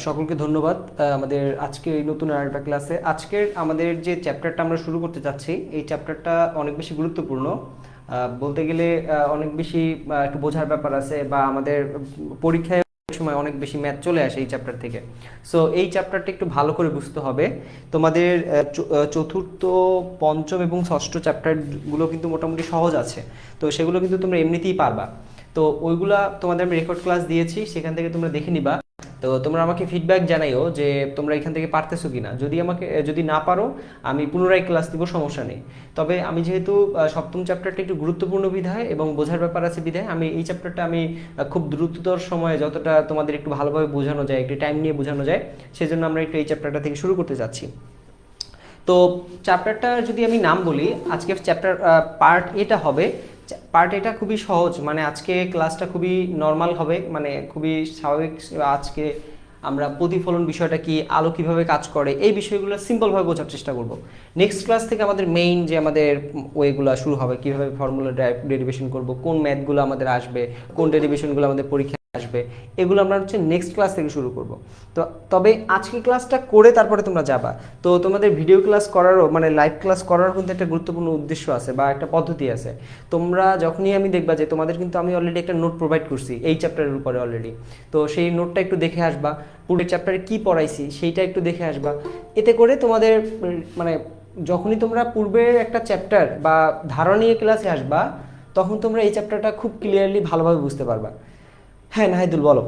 সকলকে ধন্যবাদ। আমাদের আজকে এই নতুন আরেকটা ক্লাসে আজকের আমাদের যে চ্যাপ্টারটা আমরা শুরু করতে যাচ্ছি, এই চ্যাপ্টারটা অনেক বেশি গুরুত্বপূর্ণ। বলতে গেলে অনেক বেশি একটু বোঝার ব্যাপার আছে, বা আমাদের পরীক্ষায় অনেক সময় অনেক বেশি ম্যাথ চলে আসে এই চ্যাপ্টার থেকে। সো এই চ্যাপ্টারটা একটু ভালো করে বুঝতে হবে। তোমাদের চতুর্থ, পঞ্চম এবং ষষ্ঠ চ্যাপ্টারগুলো কিন্তু মোটামুটি সহজ আছে, তো সেগুলো কিন্তু তোমরা এমনিতেই পারবা। তো ওইগুলা তোমাদের আমি রেকর্ড ক্লাস দিয়েছি, সেখান থেকে তোমরা দেখে নিবা। তো তোমরা আমাকে ফিডব্যাক জানাইও যে তোমরা এখান থেকে পারতেছো কিনা। যদি না পারো, আমি পুনরায় ক্লাস দিব, সমস্যা নেই। তবে আমি যেহেতু সপ্তম চ্যাপ্টারটা একটু গুরুত্বপূর্ণ বিধায় এবং বোঝার ব্যাপার আছে বিধায় আমি এই চ্যাপ্টারটা খুব দ্রুততর সময়ে যতটা তোমাদের একটু ভালোভাবে বোঝানো যায়, একটু টাইম নিয়ে বোঝানো যায়, সেজন্য আমরা একটু এই চ্যাপ্টারটা থেকে শুরু করতে যাচ্ছি। তো চ্যাপ্টারটা যদি আমি নাম বলি, আজকের চ্যাপ্টার পার্ট এটা হবে। পার্ট এটা খুবই সহজ, মানে আজকে ক্লাসটা খুবই নর্মাল হবে, মানে খুবই স্বাভাবিক। আজকে আমরা প্রতিফলন বিষয়টা কি, আলো কিভাবে কাজ করে, এই বিষয়গুলো সিম্পলভাবে বোঝার চেষ্টা করব। নেক্সট ক্লাস থেকে আমাদের মেইন যে আমাদের ওয়েগুলো শুরু হবে, কিভাবে ফর্মুলা ডেরিভেশন করব, কোন ম্যাথগুলো আমাদের আসবে, কোন ডেরিভেশনগুলো আমাদের পরীক্ষায় আসবে, এগুলো আমরা নেক্সট ক্লাস থেকে শুরু করব। তো তবে আজকে ক্লাসটা করে তারপরে তোমরা যাবা। তো তোমাদের ভিডিও ক্লাস করারও, মানে লাইভ ক্লাস করারও কিন্তু একটা গুরুত্বপূর্ণ উদ্দেশ্য আছে বা একটা পদ্ধতি আছে। তোমরা যখনই আমি দেখবা যে তোমাদের কিন্তু আমি অলরেডি একটা নোট প্রোভাইড করছি এই চ্যাপ্টারের উপরে অলরেডি, তো সেই নোটটা একটু দেখে আসবা। পুরো চ্যাপ্টারে কি পড়াইছি সেইটা একটু দেখে আসবা। এতে করে তোমাদের মানে যখনই তোমরা পূর্বের একটা চ্যাপ্টার বা ধারণা নিয়ে ক্লাসে আসবা, তখন তোমরা এই চ্যাপ্টারটা খুব ক্লিয়ারলি ভালোভাবে বুঝতে পারবা। হ্যাঁ নাহিদুল, বলো।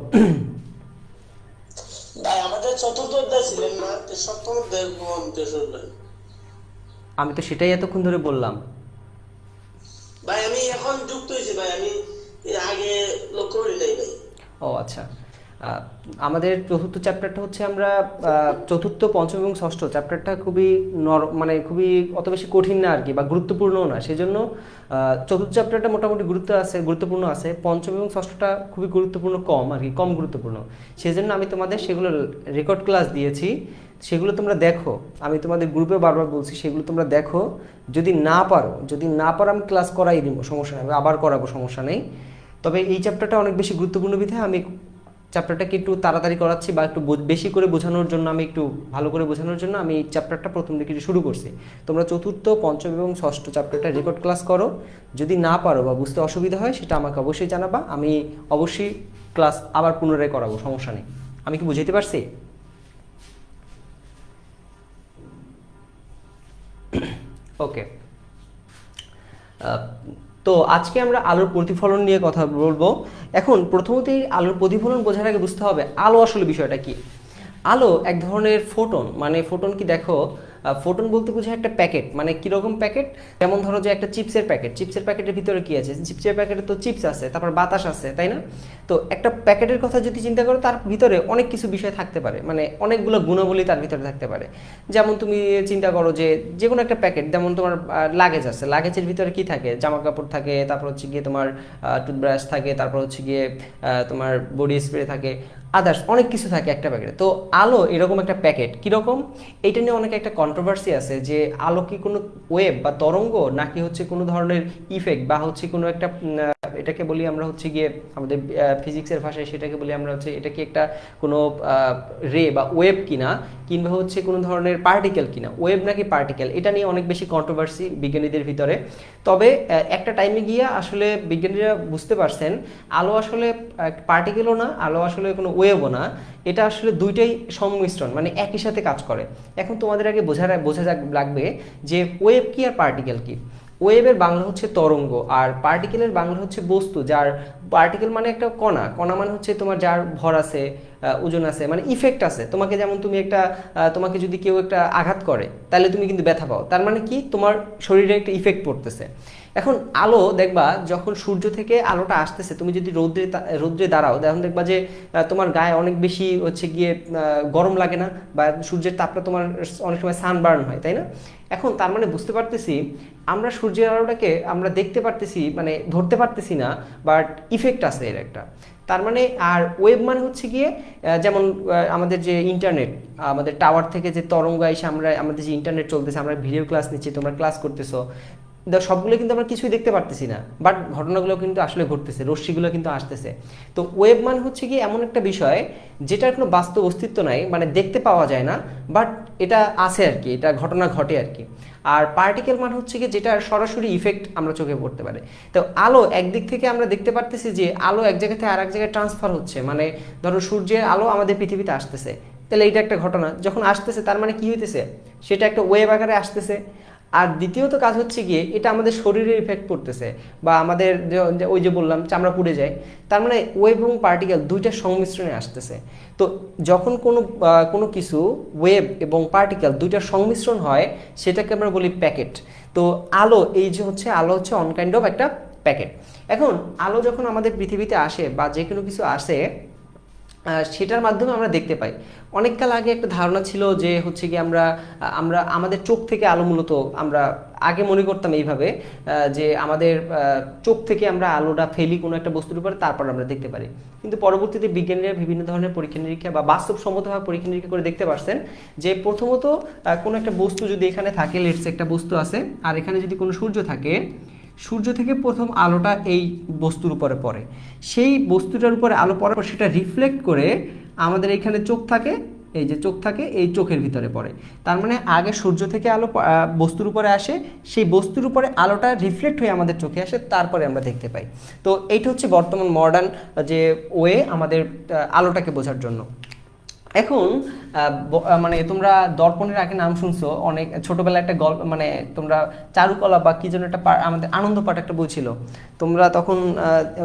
ভাই আমাদের চতুর্থ অধ্যায় ছিলেন না, সপ্তম অধ্যায় কোন তেসর ভাই? আমি তো সেটাই এতক্ষণ ধরে বললাম। ভাই আমি এখন যুক্ত হয়েছি ভাই, আমি এর আগে লক্ষ্য করি নাই ভাই। ও আচ্ছা। আহ, আমাদের চতুর্থ চ্যাপ্টারটা হচ্ছে আমরা চতুর্থ, পঞ্চম এবং ষষ্ঠ চ্যাপ্টারটা খুবই মানে খুবই অত বেশি কঠিন না আর কি, বা গুরুত্বপূর্ণও না, সেজন্য চতুর্থ চ্যাপ্টারটা মোটামুটি গুরুত্বপূর্ণ আছে। পঞ্চম এবং ষষ্ঠটা খুবই গুরুত্বপূর্ণ কম আর কি, কম গুরুত্বপূর্ণ। সেজন্য আমি তোমাদের সেগুলো রেকর্ড ক্লাস দিয়েছি, সেগুলো তোমরা দেখো। আমি তোমাদের গ্রুপে বারবার বলছি, সেগুলো তোমরা দেখো। যদি না পারো আমি ক্লাস করাই দিব, সমস্যা নেই, আমি আবার করাবো, সমস্যা নেই। তবে এই চ্যাপ্টারটা অনেক বেশি গুরুত্বপূর্ণ বিধায় আমি চ্যাপ্টারটাকে একটু তাড়াতাড়ি করাচ্ছি, বা একটু বেশি করে বোঝানোর জন্য, আমি একটু ভালো করে বোঝানোর জন্য আমি এই চ্যাপ্টারটা প্রথম দিকে শুরু করছি। তোমরা চতুর্থ, পঞ্চম এবং ষষ্ঠ চ্যাপ্টারটা রেকর্ড ক্লাস করো। যদি না পারো বা বুঝতে অসুবিধা হয়, সেটা আমাকে অবশ্যই জানাবা, আমি অবশ্যই ক্লাস আবার পুনরায় করাবো, সমস্যা নেই। আমি কি বুঝাইতে পারছি? ওকে। তো আজকে আমরা আলোর প্রতিফলন নিয়ে কথা বলবো। এখন প্রথমতেই আলোর প্রতিফলন বোঝার আগে বুঝতে হবে আলো আসলে বিষয়টা কি। আলো এক ধরনের ফোটন, মানে ফোটন কি দেখো, ফোটন বলতে বোঝায় একটা প্যাকেট। মানে কীরকম প্যাকেট? যেমন ধরো যে একটা চিপসের প্যাকেটের ভিতরে কি আছে? চিপসের প্যাকেটে তো চিপস আছে, তারপর বাতাস আছে, তাই না? তো একটা প্যাকেটের কথা যদি চিন্তা করো, তার ভিতরে অনেক কিছু বিষয় থাকতে পারে, মানে অনেকগুলো গুণাবলী তার ভিতরে থাকতে পারে। যেমন তুমি চিন্তা করো যে যে কোনো একটা প্যাকেট, যেমন তোমার লাগেজ আছে, লাগেজের ভিতরে কি থাকে? জামা কাপড় থাকে, তারপর হচ্ছে গিয়ে তোমার টুথব্রাশ থাকে, তারপর হচ্ছে গিয়ে তোমার বডি স্প্রে থাকে, আদার্স অনেক কিছু থাকে একটা প্যাকেটে। তো আলো এরকম একটা প্যাকেট। কীরকম? এইটা নিয়ে অনেক একটা কন্ট্রোভার্সি আছে যে আলো কি কোনো ওয়েভ বা তরঙ্গ, নাকি হচ্ছে কোনো ধরনের ইফেক্ট, বা হচ্ছে কোনো একটা এটাকে বলি আমরা হচ্ছে গিয়ে আমাদের ফিজিক্সের ভাষায় সেটাকে বলি আমরা হচ্ছে এটা কি একটা কোনো রে বা ওয়েভ কিনা, কিংবা হচ্ছে কোনো ধরনের পার্টিকেল কিনা, ওয়েভ নাকি পার্টিকেল, এটা নিয়ে অনেক বেশি কন্ট্রোভার্সি বিজ্ঞানীদের ভিতরে। তবে একটা টাইমে গিয়ে আসলে বিজ্ঞানীরা বুঝতে পারছেন আলো আসলে পার্টিকেলও না, আলো আসলে কোনো ওয়েভও না, এটা আসলে দুইটাই সংমিশ্রণ, মানে একই সাথে কাজ করে। এখন তোমাদের আগে বোঝা লাগবে যে ওয়েভ কি আর পার্টিকেল কি। ওয়েভের বাংলা হচ্ছে তরঙ্গ, আর পার্টিকেলের বাংলা হচ্ছে বস্তু। যার পার্টিকেল মানে একটা কণা, কণা মানে হচ্ছে তোমার যার ভর আছে, ওজন আছে, মানে ইফেক্ট আছে। তোমাকে যেমন তুমি একটা তোমাকে যদি কেউ একটা আঘাত করে, তাহলে তুমি কিন্তু ব্যথা পাও, তার মানে কি? তোমার শরীরে একটা ইফেক্ট পড়তেছে। এখন আলো দেখবা, যখন সূর্য থেকে আলোটা আসতেছে, তুমি যদি রৌদ্রে দাঁড়াও, তখন দেখবা যে তোমার গায়ে অনেক বেশি হচ্ছে গিয়ে গরম লাগে না, বা সূর্যের তাপটা তোমার অনেক সময় সানবার্ন হয়, তাই না? এখন তার মানে বুঝতে পারতেছি আমরা সূর্যের আলোটাকে আমরা দেখতে পারতেছি, মানে ধরতে পারতেছি না, বাট ইফেক্ট আছে এর একটা। তার মানে আর ওয়েভ মানে হচ্ছে গিয়ে যেমন আমাদের যে ইন্টারনেট, আমাদের টাওয়ার থেকে যে তরঙ্গ এসে আমাদের যে ইন্টারনেট চলতেছে, আমরা ভিডিও ক্লাস নিচ্ছি, তোমরা ক্লাস করতেছো, সবগুলো কিন্তু আমরা কিছুই দেখতে পারতেছি না, বাট ঘটনাগুলো কিন্তু আসলে ঘটতেছে, রশ্মিগুলো কিন্তু আসতেছে। তো ওয়েব মানে হচ্ছে কি এমন একটা বিষয় যেটার কোনো বাস্তব অস্তিত্ব নাই, মানে দেখতে পাওয়া যায় না, বাট এটা আছে আর কি, এটা ঘটনা ঘটে আর কি। আর পার্টিকেল মানে হচ্ছে কি যেটার সরাসরি ইফেক্ট আমরা চোখে পড়তে পারে। তো আলো একদিক থেকে আমরা দেখতে পারতেছি যে আলো এক জায়গা থেকে আরেক জায়গায় ট্রান্সফার হচ্ছে, মানে ধরো সূর্যের আলো আমাদের পৃথিবীতে আসতেছে, তাহলে এটা একটা ঘটনা, যখন আসতেছে তার মানে কি হইতেছে, সেটা একটা ওয়েভ আকারে আসতেছে। আর দ্বিতীয়ত কাজ হচ্ছে গিয়ে এটা আমাদের শরীরে ইফেক্ট পড়তেছে, বা আমাদের ওই যে বললাম চামড়া পুড়ে যায়, তার মানে ওয়েভ এবং পার্টিকেল দুইটার সংমিশ্রণে আসতেছে। তো যখন কোনো কিছু ওয়েভ এবং পার্টিকেল দুইটার সংমিশ্রণ হয় সেটাকে আমরা বলি প্যাকেট। তো আলো এই যে হচ্ছে আলো হচ্ছে অন কাইন্ড অফ একটা প্যাকেট। এখন আলো যখন আমাদের পৃথিবীতে আসে বা যে কোনো কিছু আসে সেটার মাধ্যমে আমরা দেখতে পাই। অনেককাল আগে একটা ধারণা ছিল যে হচ্ছে কি আমরা আমরা আমাদের চোখ থেকে আলো মূলত আমরা আগে মনে করতাম এইভাবে যে আমাদের চোখ থেকে আমরা আলোটা ফেলি কোনো একটা বস্তুর উপরে, তারপর আমরা দেখতে পারি। কিন্তু পরবর্তীতে বিজ্ঞানীরা বিভিন্ন ধরনের পরীক্ষা নিরীক্ষা বা বাস্তবসম্মতভাবে পরীক্ষা নিরীক্ষা করে দেখতে পারছেন যে প্রথমত কোনো একটা বস্তু যদি এখানে থাকে, লেটস একটা বস্তু আছে আর এখানে যদি কোনো সূর্য থাকে, সূর্য থেকে প্রথম আলোটা এই বস্তুর উপরে পড়ে, সেই বস্তুটার উপরে আলো পড়ার পর সেটা রিফ্লেক্ট করে আমাদের এখানে চোখ থাকে, এই যে চোখ থাকে এই চোখের ভিতরে পড়ে। তার মানে আগে সূর্য থেকে আলো বস্তুর উপরে আসে, সেই বস্তুর উপরে আলোটা রিফ্লেক্ট হয়ে আমাদের চোখে আসে, তারপরে আমরা দেখতে পাই। তো এইটা হচ্ছে বর্তমান মডার্ন যে ওয়ে আমাদের আলোটাকে বোঝার জন্য। এখন মানে তোমরা দর্পণের আগে নাম শুনছো, অনেক ছোটবেলায় একটা গল্প, মানে তোমরা চারুকলা বা কি যেন একটা আমাদের আনন্দ পাঠ একটা বই ছিল, তোমরা তখন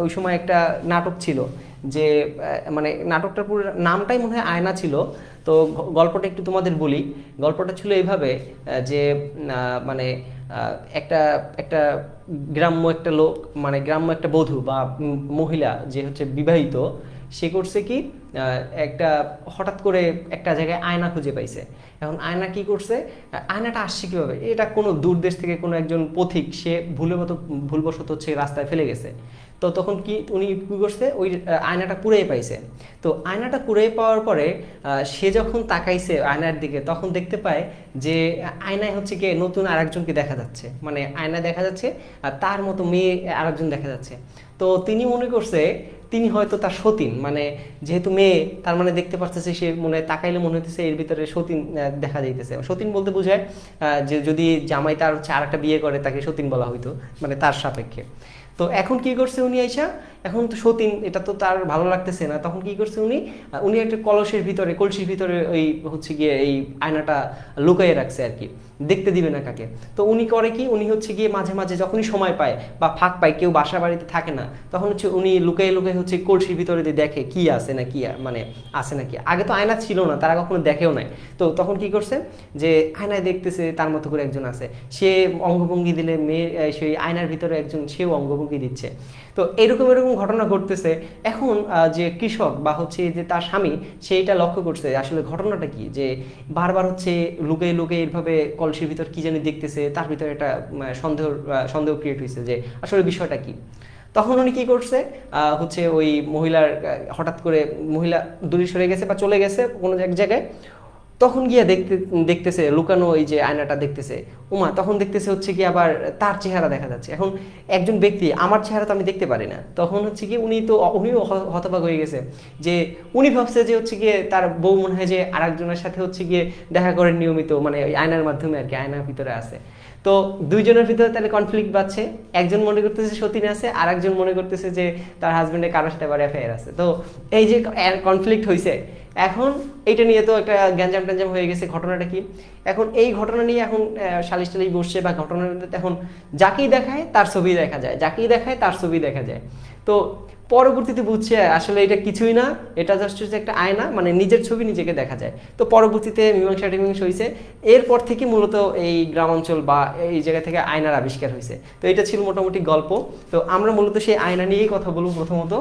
ওই সময় একটা নাটক ছিল যে মানে নাটকটার পুরো নামটাই মনে হয় আয়না ছিল। তো গল্পটা একটু তোমাদের বলি। গল্পটা ছিল এইভাবে যে মানে একটা একটা গ্রাম্য একটা লোক, মানে গ্রাম্য একটা বধূ বা মহিলা যে হচ্ছে বিবাহিত, সে করছে কি একটা হঠাৎ করে একটা জায়গায় আয়না খুঁজে পাইছে। এখন আয়না কি করছে, আয়নাটা আসছে কীভাবে, এটা কোনো দূর দেশ থেকে কোনো একজন পথিক সে ভুলবশত হচ্ছে রাস্তায় ফেলে গেছে। তো তখন কি উনি কী করছে, ওই আয়নাটা কুড়িয়ে পাইছে। তো আয়নাটা কুড়িয়ে পাওয়ার পরে সে যখন তাকাইছে আয়নার দিকে, তখন দেখতে পায় যে আয়নায় হচ্ছে গিয়ে নতুন আরেকজনকে দেখা যাচ্ছে, মানে আয়না দেখা যাচ্ছে আর তার মতো মেয়ে আরেকজন দেখা যাচ্ছে। তো তিনি মনে করছে তিনি হয়তো তার সতীন, মানে যেহেতু মেয়ে তার মানে দেখতে পারতেছে, সে মনে তাকাইলে মনে হইতেছে এর ভিতরে সতীন দেখা যাইতেছে। সতীন বলতে বোঝায় যে যদি জামাই তার হচ্ছে আর একটা বিয়ে করে তাকে সতীন বলা হইতো, মানে তার সাপেক্ষে। তো এখন কি করছে উনি আইসা, এখন তো সতীন এটা তো তার ভালো লাগতেছে না, তখন কি করছে উনি একটা কলসির ভিতরে ওই হচ্ছে গিয়ে এই আয়নাটা লুকাইয়ে রাখছে আর কি, দেখতে দিবে না কাকে। তো উনি করে কি, উনি হচ্ছে গিয়ে মাঝে মাঝে যখনই সময় পায় বা ফাঁক পায়, কেউ বাসা বাড়িতে থাকে না, তখন হচ্ছে উনি লুকাই হচ্ছে কলসির ভিতরে দিয়ে দেখে কি আছে না কি, মানে আছে নাকি। আগে তো আয়না ছিল না, তারা কখনো দেখেও নাই। তো তখন কি করছে যে আয়নায় দেখতেছে তার মতো করে একজন আছে, সে অঙ্গভঙ্গি দিলে মেয়ে সেই আয়নার ভিতরে একজন সেও অঙ্গভঙ্গি দিচ্ছে। তো এরকম ঘটনা ঘটতেছে। এখন যে কৃষক বা হচ্ছে যে তার স্বামী সেইটা লক্ষ্য করছে আসলে ঘটনাটা কি, যে বারবার হচ্ছে লুকিয়ে এইভাবে কলসির ভিতর কি জানি দেখতেছে, তার ভিতরে একটা সন্দেহ ক্রিয়েট হয়েছে যে আসলে বিষয়টা কি। তখন উনি কি করছে, হচ্ছে ওই মহিলার হঠাৎ করে মহিলা দূরে সরে গেছে বা চলে গেছে কোনো এক জায়গায়, তখন গিয়ে দেখতেছে লুকানো এই যে আয়নাটা দেখতেছে, উমা তখন দেখতেছে হচ্ছে কি আবার তার চেহারা দেখা যাচ্ছে। এখন একজন ব্যক্তি, আমার চেহারা তো আমি দেখতে পারি না, তখন হচ্ছে কি উনিও হতবাক হয়ে গেছে, যে উনি ভাবছে যে হচ্ছে গিয়ে তার বউ মনে হয় যে আরেকজনের সাথে হচ্ছে গিয়ে দেখা করেন নিয়মিত, মানে ওই আয়নার মাধ্যমে আর কি, আয়নার ভিতরে আছে। তো দুইজনের ভিতরে তাহলে কনফ্লিক্ট বাড়ছে, একজন মনে করতেছে সতীন আছে আর একজন মনে করতেছে যে তার হাজবেন্ডের কারোর সাথে আবার অ্যাফেয়ার আছে। তো এই যে কনফ্লিক্ট হয়েছে, এখন এইটা নিয়ে তো একটা গ্যাঞ্জাম ট্যাঞ্জাম হয়ে গেছে। ঘটনাটা কি, এখন এই ঘটনা নিয়ে এখন সালিশ টালিশ বসছে, বা ঘটনা এখন যাকেই দেখায় তার ছবি দেখা যায়, যাকেই দেখায় তার ছবি দেখা যায়। তো পরবর্তীতে বুঝছে আসলে এটা কিছুই না, এটা জাস্ট হচ্ছে একটা আয়না, মানে নিজের ছবি নিজেকে দেখা যায়। তো পরবর্তীতে মীমাংসা হয়েছে, এরপর থেকে মূলত এই গ্রামাঞ্চল বা এই জায়গা থেকে আয়নার আবিষ্কার হয়েছে। তো এটা ছিল মোটামুটি গল্প। তো আমরা মূলত সেই আয়না নিয়েই কথা বলবো। প্রথমত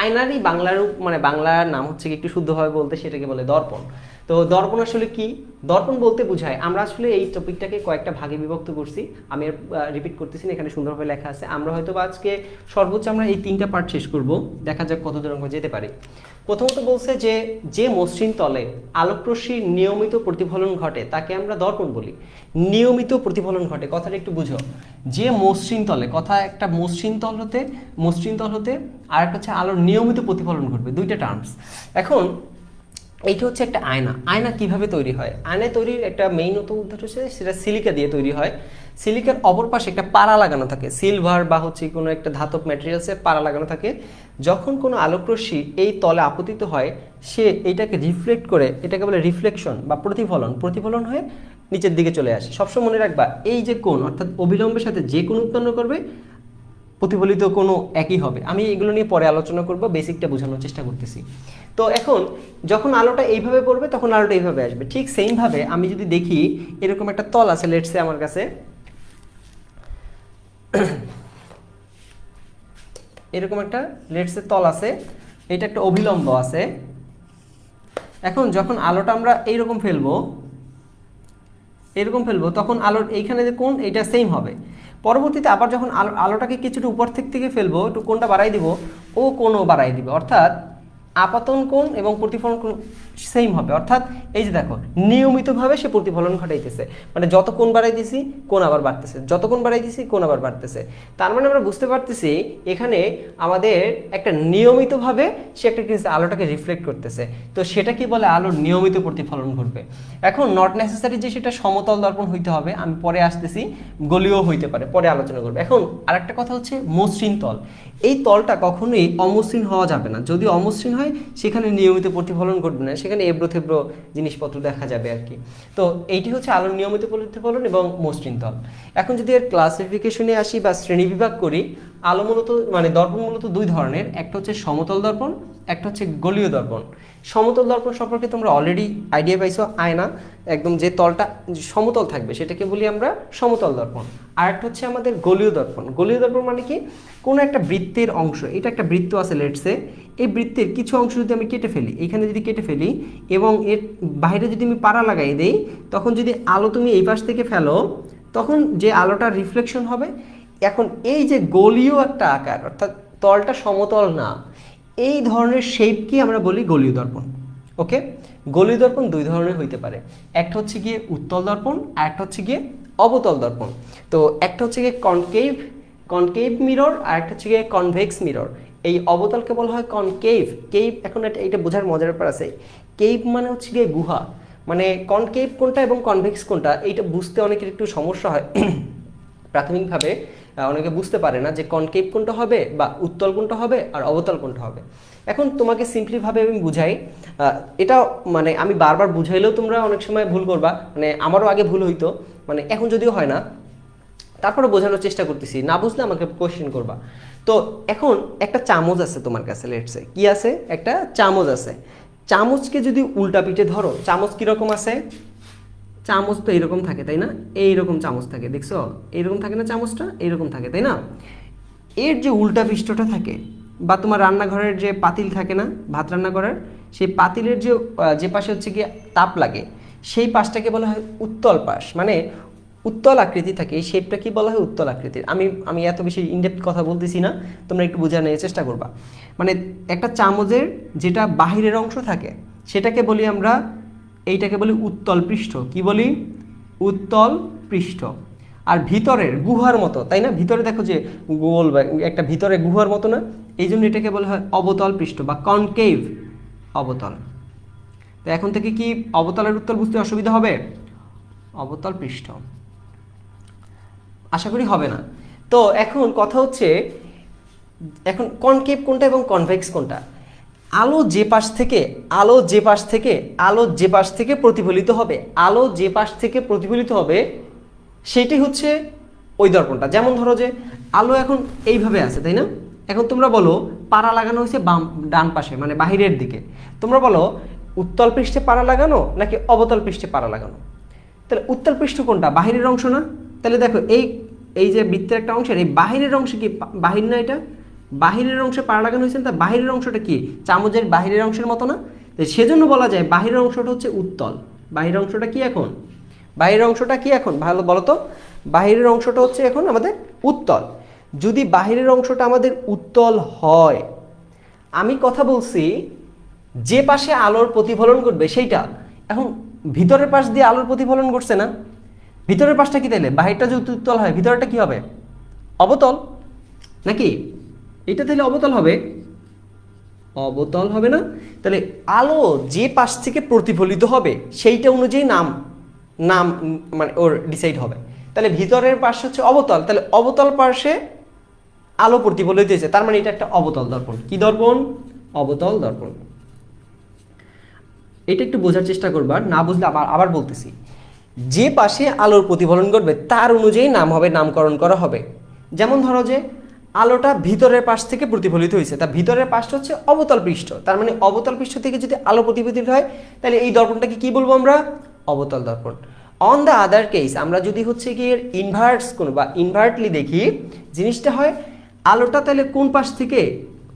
আয়নারই বাংলার মানে বাংলার নাম হচ্ছে একটু শুদ্ধভাবে বলতে সেটাকে বলে দর্পণ। তো দর্পণ আসলে কি? দর্পণ বলতে বোঝায়, আমরা আসলে এই টপিকটাকে কয়েকটা ভাগে বিভক্ত করছি, আমি রিপিট করতেছি না, এখানে সুন্দরভাবে লেখা আছে। আমরা হয়তো আজকে সর্বোচ্চ আমরা এই 3টা পার্ট শেষ করব, দেখা যাক কত দূর আমরা যেতে পারি। প্রথমত বলছে যে যে মসৃণ তলে আলোকরশ্মির নিয়মিত প্রতিফলন ঘটে তাকে আমরা দর্পণ বলি। নিয়মিত প্রতিফলন ঘটে, কথাটা একটু বুঝো। যে মসৃণ তলে, কথা একটা মসৃণ তল হতে আর একটা হচ্ছে আলোর নিয়মিত প্রতিফলন ঘটবে, দুইটা টার্মস। এখন এইটা হচ্ছে একটা আয়না। আয়না কিভাবে তৈরি হয়? আয়না তৈরির একটা মেইনত উদ্দেশ্য হচ্ছে সেটা সিলিকা দিয়ে তৈরি হয়। সিলিকার অপর পাশে একটা পাড়া লাগানো থাকে, সিলভার বা হচ্ছে কোনো একটা ধাতব ম্যাটেরিয়ালসের পাড়া লাগানো থাকে। যখন কোনো আলোকরশ্মি এই তলে আপতিত হয়, সে এইটাকে রিফ্লেক্ট করে, এটাকে বলে রিফ্লেকশন বা প্রতিফলন হয়ে নিচের দিকে চলে আসে। সবসময় মনে রাখবা, এই যে কোণ অর্থাৎ অবিলম্বের সাথে যে কোণ উৎপন্ন করবে, প্রতিফলিত কোনো একই হবে। আমি এগুলো নিয়ে পরে আলোচনা করব, বেসিকটা বোঝানোর চেষ্টা করতেছি। তো এখন যখন আলোটা এইভাবে পড়বে তখন আলোটা এইভাবে আসবে। ঠিক সেমভাবে আমি যদি দেখি এরকম একটা তল আছে, লেটস সে আমার কাছে এরকম একটা লেটস এ তল আছে, এটা একটা অভিলম্ব আছে। এখন যখন আলোটা আমরা এইরকম ফেলবো তখন আলোর এইখানে যে কোণ, এটা সেম হবে। পরবর্তীতে আবার যখন আলোটাকে কিছুটা উপর থেকে ফেলবো, একটু কোণটা বাড়াই দিব, ও কোণও বাড়াই দিবে, অর্থাৎ আপাতন কোণ এবং প্রতিফলন কোণ সেম হবে। অর্থাৎ এই যে দেখো, নিয়মিতভাবে সে প্রতিফলন ঘটাইতেছে, মানে যত কোণ বাড়াই দিছি কোণ আবার বাড়তেছে, যত কোণ বাড়াই দিছি কোণ আবার বাড়তেছে। তার মানে আমরা বুঝতে পারতেছি এখানে আমাদের একটা নিয়মিতভাবে সে একটা কিছু আলোটাকে রিফ্লেক্ট করতেছে। তো সেটা কি বলে? আলোর নিয়মিত প্রতিফলন ঘটবে। এখন নট নেসেসারি যে সেটা সমতল দর্পণ হইতে হবে, আমি পরে আসতেছি, গলীয় হইতে পারে, পরে আলোচনা করবো। এখন আরেকটা কথা হচ্ছে মসৃণ তল। এই তলটা কখনোই অমসৃণ হওয়া যাবে না। যদি অমসৃণ হয় সেখানে নিয়মিত প্রতিফলন ঘটবে না, সেখানে এবড়ো থেবড়ো জিনিসপত্র দেখা যাবে আর কি। তো এইটি হচ্ছে আলোর নিয়মিত প্রতিফলন এবং মসৃণ তল। এখন যদি এর ক্লাসিফিকেশনে আসি বা শ্রেণীবিভাগ করি, আলো মূলত মানে দর্পণ মূলত দুই ধরনের, একটা হচ্ছে সমতল দর্পণ, একটা হচ্ছে গলীয় দর্পণ। সমতল দর্পণ সম্পর্কে তোমরা অলরেডি আইডিয়া পাইছো, আয়না একদম যে তলটা সমতল থাকবে সেটাকে বলি আমরা সমতল দর্পণ। আর একটা হচ্ছে আমাদের গলীয় দর্পণ। গলীয় দর্পণ মানে কি? কোনো একটা বৃত্তের অংশ, এটা একটা বৃত্ত আছে লেটসে, এই বৃত্তের কিছু অংশ যদি আমি কেটে ফেলি, এখানে যদি কেটে ফেলি এবং এর বাইরে যদি আমি পাড়া লাগাই দেই, তখন যদি আলো তুমি এই পাশ থেকে ফেলো, তখন যে আলোটা রিফ্লেকশন হবে। এখন এই যে গলীয় একটা আকার, অর্থাৎ তলটা সমতল না, এই ধরনের শেপকে আমরা বলি গলীয় দর্পণ। ওকে, গলীয় দর্পণ দুই ধরনের হইতে পারে, একটা হচ্ছে গিয়ে উত্তল দর্পণ আর একটা হচ্ছে গিয়ে অবতল দর্পণ। তো একটা হচ্ছে গিয়ে কনকেভ মিরর আর একটা হচ্ছে গিয়ে কনভেক্স মিরর। এই অবতলকে বলা হয় কনকেভ। এখন এটা বোঝার মজার ব্যাপার আছে। কেভ মানে হচ্ছে গিয়ে গুহা, মানে কনকেভ কোনটা এবং কনভেক্স কোনটা এইটা বুঝতে অনেকের একটু সমস্যা হয় প্রাথমিকভাবে। অনেকে বুঝতে পারে না যে কনকেভ কোনটা হবে বা উত্তল কোনটা হবে আর অবতল কোনটা হবে। এখন তোমাকে সিম্পলিভাবে আমি বুঝাই, এটা মানে আমি বারবার বুঝাইলেও তোমরা অনেক সময় ভুল করবা, মানে আমারও আগে ভুল হইতো, মানে এখন যদিও হয় না, তারপরে বোঝানোর চেষ্টা করতেছি, না বুঝলে আমাকে কোয়েশ্চেন করবা। তো এখন একটা চামচ আছে তোমার কাছে, লেটসে কি আছে, একটা চামচ আছে। চামচকে যদি উল্টা পিঠে ধরো, চামচ কীরকম আছে? চামচ তো এইরকম থাকে তাই না? এইরকম চামচ থাকে, দেখছো? এইরকম থাকে না চামচটা? এইরকম থাকে তাই না? এর যে উল্টা পৃষ্ঠটা থাকে, বা তোমার রান্নাঘরের যে পাতিল থাকে না ভাত রান্না করার, সেই পাতিলের যে পাশে হচ্ছে গিয়ে তাপ লাগে, সেই পাশটাকে বলা হয় উত্তল পাশ, মানে উত্তল আকৃতি থাকে। এই শেপটা কি বলা হয়? উত্তল আকৃতির। আমি এত বেশি ইনডেপথ কথা বলতেছি না, তোমরা একটু বোঝার নেওয়ার চেষ্টা করবা। মানে একটা চামচের যেটা বাহিরের অংশ থাকে সেটাকে বলি আমরা, এইটাকে বলি উত্তল পৃষ্ঠ। কি বলি? উত্তল পৃষ্ঠ। আর ভিতরের গুহার মতো, তাই না? ভিতরে দেখো যে গোল বা একটা ভিতরে গুহার মতো না, এই জন্য এটাকে বলা হয় অবতল পৃষ্ঠ বা কনকেভ অবতল। তো এখন থেকে কি অবতলের উত্তল বুঝতে অসুবিধা হবে? অবতল পৃষ্ঠ, আশা করি হবে না। তো এখন কথা হচ্ছে, এখন কনকেভ কোনটা এবং কনভেক্স কোনটা? আলো যে পাশ থেকে প্রতিফলিত হবে, সেটি হচ্ছে ওই দর্পণটা। যেমন ধরো যে আলো এখন এইভাবে আছে তাই না? এখন তোমরা বলো পাড়া লাগানো হয়েছে ডান পাশে, মানে বাহিরের দিকে। তোমরা বলো উত্তল পৃষ্ঠে পাড়া লাগানো নাকি অবতল পৃষ্ঠে পাড়া লাগানো? তাহলে উত্তল পৃষ্ঠ কোনটা? বাহিরের অংশ না? তাহলে দেখো এই যে বৃত্তের একটা অংশের এই বাহিরের অংশ কি বাহির না? এটা বাহিরের অংশে পাড়া লাগানো হয়েছে, তা বাহিরের অংশটা কি চামচের বাহিরের অংশের মতো না? তো সেজন্য বলা যায় বাহিরের অংশটা হচ্ছে উত্তল। বাহিরের অংশটা কি এখন? বাহিরের অংশটা কি এখন ভালো বলো তো? বাহিরের অংশটা হচ্ছে এখন আমাদের উত্তল। যদি বাহিরের অংশটা আমাদের উত্তল হয়, আমি কথা বলছি যে পাশে আলোর প্রতিফলন ঘটবে সেইটা। এখন ভিতরের পাশ দিয়ে আলোর প্রতিফলন ঘটছে না, ভিতরের পাশটা কি তাইলে বাহিরটা যদি উত্তল হয় ভিতরটা কি হবে? অবতল নাকি? এটা তাহলে অবতল হবে, অবতল হবে না? তাহলে আলো যে পাশ থেকে প্রতিফলিত হবে সেইটা অনুযায়ী নাম নাম মানে ওর ডিসাইড হবে। তাহলে ভিতরের পাশ হচ্ছে অবতল, তাহলে অবতল পাশে আলো প্রতিফলিত হয়েছে, তার মানে এটা একটা অবতল দর্পণ। কি দর্পণ? অবতল দর্পণ। এটা একটু বোঝার চেষ্টা করবা, না বুঝলে আবার বলতেছি। যে পাশে আলোর প্রতিফলন ঘটবে তার অনুযায়ী নাম হবে, নামকরণ করা হবে। যেমন ধরো যে আলোটা ভিতরের পাশ থেকে প্রতিফলিত হয়েছে, তার ভিতরের পাশটা হচ্ছে অবতল পৃষ্ঠ, তার মানে অবতল পৃষ্ঠ থেকে যদি আলো প্রতিফলিত হয় তাহলে এই দর্পণটাকে কি বলবো আমরা? অবতল দর্পণ। অন দ্য আদার কেস, আমরা যদি হচ্ছে কি এর ইনভার্স কোন বা ইনভার্টলি দেখি, জিনিসটা হয় আলোটা তাহলে কোন পাশ থেকে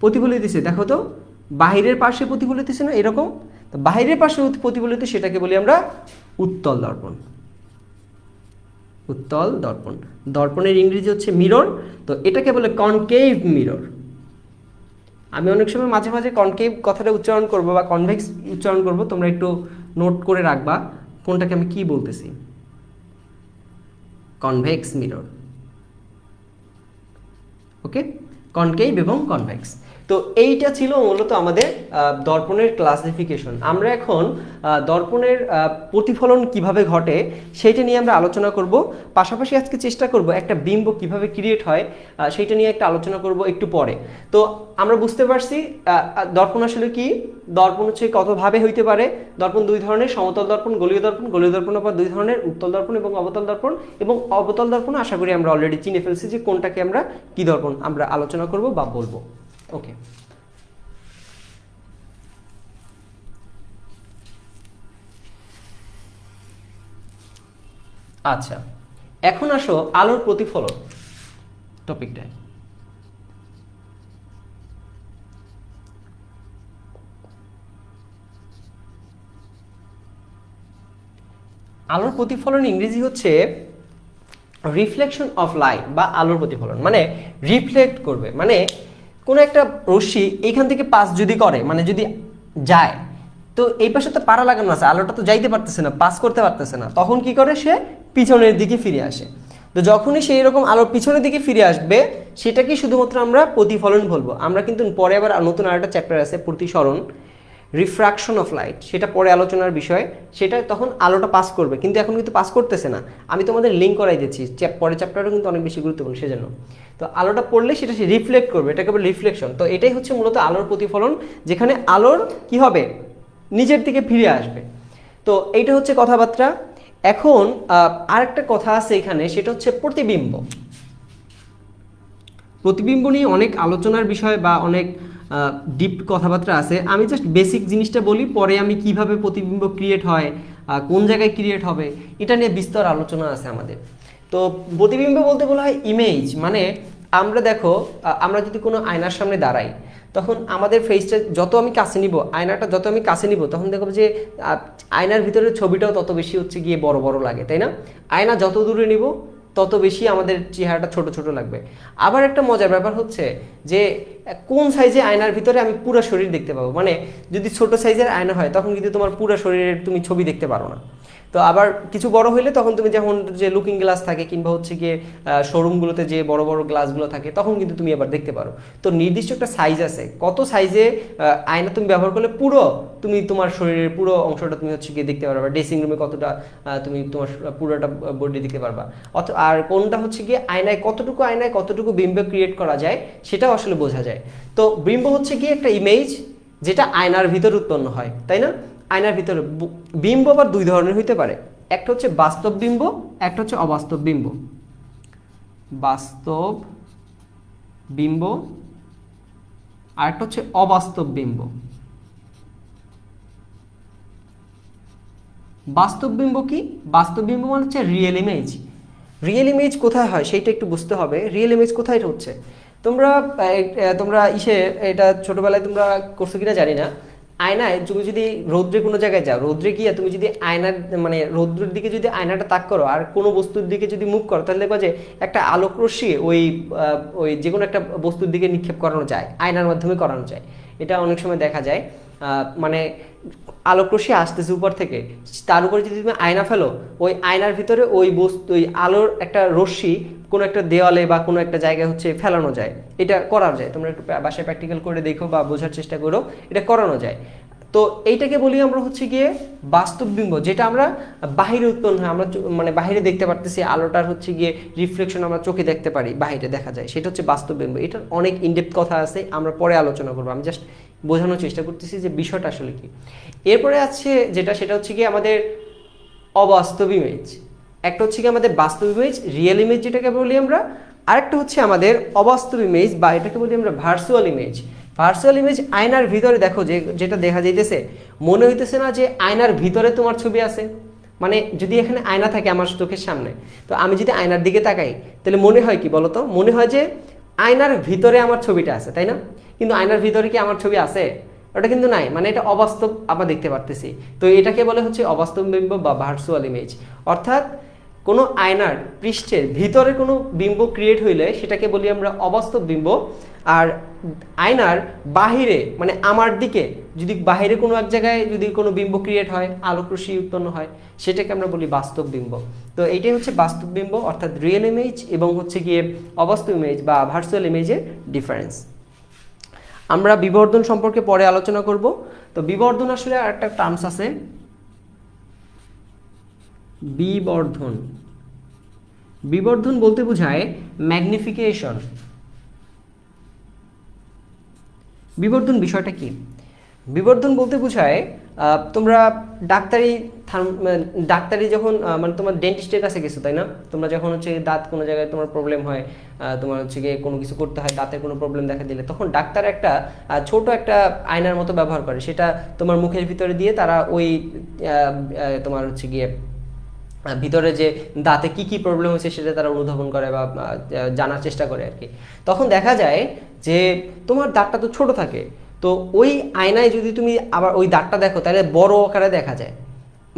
প্রতিফলিত হয়েছে দেখো তো, বাহিরের পাশে প্রতিফলিত হয়েছে না এরকম, তো বাহিরের পাশে প্রতিফলিত সেটাকে বলি আমরা উত্তল দর্পণ। উত্তল দর্পণ। দর্পণের ইংরেজি হচ্ছে মিরর, তো এটাকে বলে কনকেভ মিরর। আমি অনেক সময় মাঝে মাঝে কনকেভ কথাটা উচ্চারণ করব বা কনভেক্স উচ্চারণ করব, তোমরা একটু নোট করে রাখবা কোনটাকে আমি কি বলতেছি। কনভেক্স মিরর, ওকে, কনকেভ এবং কনভেক্স। তো এইটা ছিল মূলত আমাদের দর্পণের ক্লাসিফিকেশন। আমরা এখন দর্পণের প্রতিফলন কিভাবে ঘটে সেইটা নিয়ে আমরা আলোচনা করব। পাশাপাশি আজকে চেষ্টা করব একটা বিম্ব কিভাবে ক্রিয়েট হয় সেইটা নিয়ে একটা আলোচনা করব একটু পরে। তো আমরা বুঝতে পারছি দর্পণ আসলে কি। দর্পণ হচ্ছে কতভাবে হইতে পারে। দর্পণ দুই ধরনের, সমতল দর্পণ, গলীয় দর্পণ। গলীয় দর্পণ আবার দুই ধরনের, উত্তল দর্পণ এবং অবতল দর্পণ। এবং অবতল দর্পণ আশা করি আমরা অলরেডি চিনে ফেলছি যে কোনটাকে আমরা কি দর্পণ আমরা আলোচনা করব বা বলবো। ওকে, আচ্ছা এখন আসো আলোর প্রতিফলন টপিকটায়। আলোর প্রতিফলন ইংরেজি হচ্ছে রিফ্লেকশন অফ লাইট বা আলোর প্রতিফলন, মানে রিফ্লেক্ট করবে, মানে কোনো একটা রশ্মি এইখান থেকে পাস যদি করে, মানে যদি যায়, তো এই পাশে তো পাড়া লাগানো আছে, আলোটা তো যাইতে পারতেছে না, পাস করতে পারতেছে না, তখন কি করে সে পিছনের দিকে ফিরে আসে। তো যখনই সেই রকম আলোর পিছনের দিকে ফিরে আসবে সেটাকে শুধুমাত্র আমরা প্রতিফলন বলবো। আমরা কিন্তু পরে আবার নতুন আরেকটা চ্যাপ্টার আছে প্রতিসরণ, রিফ্রাকশন অফ লাইট, সেটা পরে আলোচনার বিষয়। সেটা তখন আলোটা পাস করবে, কিন্তু এখন কিন্তু পাস করতেছে না। আমি তোমাদের লিঙ্ক করাই দিচ্ছি, পরের চ্যাপ্টারও কিন্তু অনেক বেশি গুরুত্বপূর্ণ সেজন্য। তো আলোটা পড়লে সেটা সে রিফ্লেক্ট করবে, এটাকে বলে রিফ্লেকশন। তো এটাই হচ্ছে মূলত আলোর প্রতিফলন, যেখানে আলোর কি হবে নিজের দিকে ফিরে আসবে। তো এইটা হচ্ছে কথাবার্তা। এখন আরেকটা কথা আছে এখানে, সেটা হচ্ছে প্রতিবিম্ব। প্রতিবিম্ব নিয়ে অনেক আলোচনার বিষয় বা অনেক ডিপ কথাবার্তা আছে। আমি জাস্ট বেসিক জিনিসটা বলি, পরে আমি কিভাবে প্রতিবিম্ব ক্রিয়েট হয়, কোন জায়গায় ক্রিয়েট হবে, এটা নিয়ে বিস্তর আলোচনা আছে আমাদের। তো প্রতিবিম্ব বলতে বলা হয় ইমেজ, মানে আমরা দেখো আমরা যদি কোনো আয়নার সামনে দাঁড়াই, তখন আমাদের ফেসটা যত আমি কাছে নিব, আয়নাটা যত আমি কাছে নিব, তখন দেখব যে আয়নার ভিতরের ছবিটাও তত বেশি হচ্ছে গিয়ে বড় বড় লাগে, তাই না? আয়না যত দূরে নিব তত বেশি আমাদের চেহারাটা ছোট ছোট লাগবে। আবার একটা মজার ব্যাপার হচ্ছে যে কোন সাইজে আয়নার ভিতরে আমি পুরো শরীর দেখতে পাবো, মানে যদি ছোট সাইজের আয়না হয় তখন কিন্তু তোমার পুরো শরীরের তুমি ছবি দেখতে পারো না। তো আবার কিছু বড় হইলে তখন তুমি যেমন যে লুকিং গ্লাস থাকে কিংবা হচ্ছে গিয়ে শোরুমগুলোতে যে বড় বড় গ্লাসগুলো থাকে তখন কিন্তু তুমি আবার দেখতে পারো। তো নির্দিষ্ট একটা সাইজ আছে, কত সাইজে আয়না তুমি ব্যবহার করলে পুরো তুমি তোমার শরীরের পুরো অংশটা তুমি হচ্ছে গিয়ে দেখতে পারবা। ড্রেসিং রুমে কতটা তুমি তোমার পুরোটা বডি দেখতে পারবা। আর কোনটা হচ্ছে গিয়ে আয়নায় কতটুকু বিম্ব ক্রিয়েট করা যায় সেটাও আসলে বোঝা যায়। তো বিম্ব হচ্ছে গিয়ে একটা ইমেজ যেটা আয়নার ভিতর উৎপন্ন হয়, তাই না? আয়নার ভিতরে বিম্ব আবার দুই ধরনের হইতে পারে, একটা হচ্ছে বাস্তব বিম্ব, একটা হচ্ছে অবাস্তব বিম্ব। বাস্তব বিম্ব আর একটা হচ্ছে অবাস্তব বিম্ব। বাস্তব বিম্ব কি? বাস্তব বিম্ব মানে হচ্ছে রিয়েল ইমেজ। রিয়েল ইমেজ কোথায় হয় সেইটা একটু বুঝতে হবে। রিয়েল ইমেজ কোথায় হচ্ছে, তোমরা এটা ছোটবেলায় তোমরা করছো কিনা জানি না, আয়নায় তুমি যদি রৌদ্রে কোনো জায়গায় যাও, রৌদ্রে গিয়ে তুমি যদি আয়নার মানে রৌদ্রের দিকে যদি আয়নাটা তাক করো আর কোনো বস্তুর দিকে যদি মুখ করো, তাহলে দেখবা যে একটা আলোক রশ্মি ওই যে কোনো একটা বস্তুর দিকে নিক্ষেপ করানো যায়, আয়নার মাধ্যমে করানো যায়। এটা অনেক সময় দেখা যায়, মানে আলোক রশ্মি আসতেছে উপর থেকে, তার উপরে যদি তুমি আয়না ফেলো, ওই আয়নার ভিতরে ওই বস্তু ওই আলোর একটা রশ্মি কোনো একটা দেওয়ালে বা কোনো একটা জায়গায় হচ্ছে ফেলানো যায়। এটা করা যায়, তোমরা একটু বাসায় প্র্যাকটিক্যাল করে দেখো বা বোঝার চেষ্টা করো, এটা করানো যায়। তো এইটাকে বলি আমরা হচ্ছে গিয়ে বাস্তব বিম্ব, যেটা আমরা বাহিরে উৎপন্ন হয়, আমরা মানে বাহিরে দেখতে পারতেছি, আলোটার হচ্ছে গিয়ে রিফ্লেকশন আমরা চোখে দেখতে পারি, বাহিরে দেখা যায়, সেটা হচ্ছে বাস্তব বিম্ব। এটার অনেক ইনডেপথ কথা আছে, আমরা পরে আলোচনা করবো, আমি জাস্ট বোঝানোর চেষ্টা করতেছি যে বিষয়টা আসলে কি। এরপরে আছে যেটা, সেটা হচ্ছে কি আমাদের অবাস্তব ইমেজ। একটা হচ্ছে কি আমাদের বাস্তব ইমেজ, রিয়েল ইমেজ যেটাকে বলি আমরা, আরেকটা হচ্ছে আমাদের অবাস্তব ইমেজ বা এটাকে বলি আমরা ভার্চুয়াল ইমেজ। ভার্চুয়াল ইমেজ আয়নার ভিতরে দেখো যেটা দেখা যাইতেছে, মনে হইতেছে না যে আয়নার ভিতরে তোমার ছবি আছে? মানে যদি এখানে আয়না থাকে আমার চোখের সামনে, তো আমি যদি আয়নার দিকে তাকাই, তাহলে মনে হয় কি বলতো? মনে হয় যে আয়নার ভিতরে আমার ছবিটা আছে, তাই না? কিন্তু আয়নার ভিতরে কি আমার ছবি আছে? ওটা কিন্তু নাই, মানে এটা অবাস্তব আমরা দেখতে পারতেছি। তো এটাকে বলে হচ্ছে অবাস্তব বিম্ব বা ভার্চুয়াল ইমেজ। অর্থাৎ কোনো আয়নার পৃষ্ঠের ভিতরে কোনো বিম্ব ক্রিয়েট হইলে সেটাকে বলি আমরা অবাস্তব বিম্ব। আর আয়নার বাহিরে মানে আমার দিকে যদি বাহিরে কোনো এক জায়গায় যদি কোনো বিম্ব ক্রিয়েট হয়, আলোক রশ্মি উৎপন্ন হয়, সেটাকে আমরা বলি বাস্তব বিম্ব। তো এটাই হচ্ছে বাস্তব বিম্ব অর্থাৎ রিয়েল ইমেজ এবং হচ্ছে গিয়ে অবাস্তব ইমেজ বা ভার্চুয়াল ইমেজের ডিফারেন্স। আমরা বিবর্ধন সম্পর্কে পরে আলোচনা করব। তো বিবর্ধন আসলে আরেকটা টার্মস আছে, বিবর্ধন। বিবর্ধন বলতে বোঝায় ম্যাগনিফিকেশন। বিবর্ধন বিষয়টা কি? বিবর্ধন বলতে বোঝায় তোমরা ডাক্তারি যখন মানে তোমার ডেন্টিস্টের কাছে গেছো, তাই না? তোমরা যখন হচ্ছে দাঁত কোনো জায়গায় তোমার প্রবলেম হয়, তোমার হচ্ছে গিয়ে কোনো কিছু করতে হয়, দাঁতের কোনো প্রবলেম দেখা দিলে, তখন ডাক্তার একটা ছোট একটা আয়নার মতো ব্যবহার করে, সেটা তোমার মুখের ভিতরে দিয়ে তারা ওই তোমার হচ্ছে গিয়ে ভিতরে যে দাঁতে কি কি প্রবলেম হয়েছে সেটা তারা অনুধাবন করে বা জানার চেষ্টা করে আর কি। তখন দেখা যায় যে তোমার দাঁতটা তো ছোট থাকে, তো ওই আয়নায় যদি তুমি আবার ওই দাঁতটা দেখো, তাহলে বড় আকারে দেখা যায়,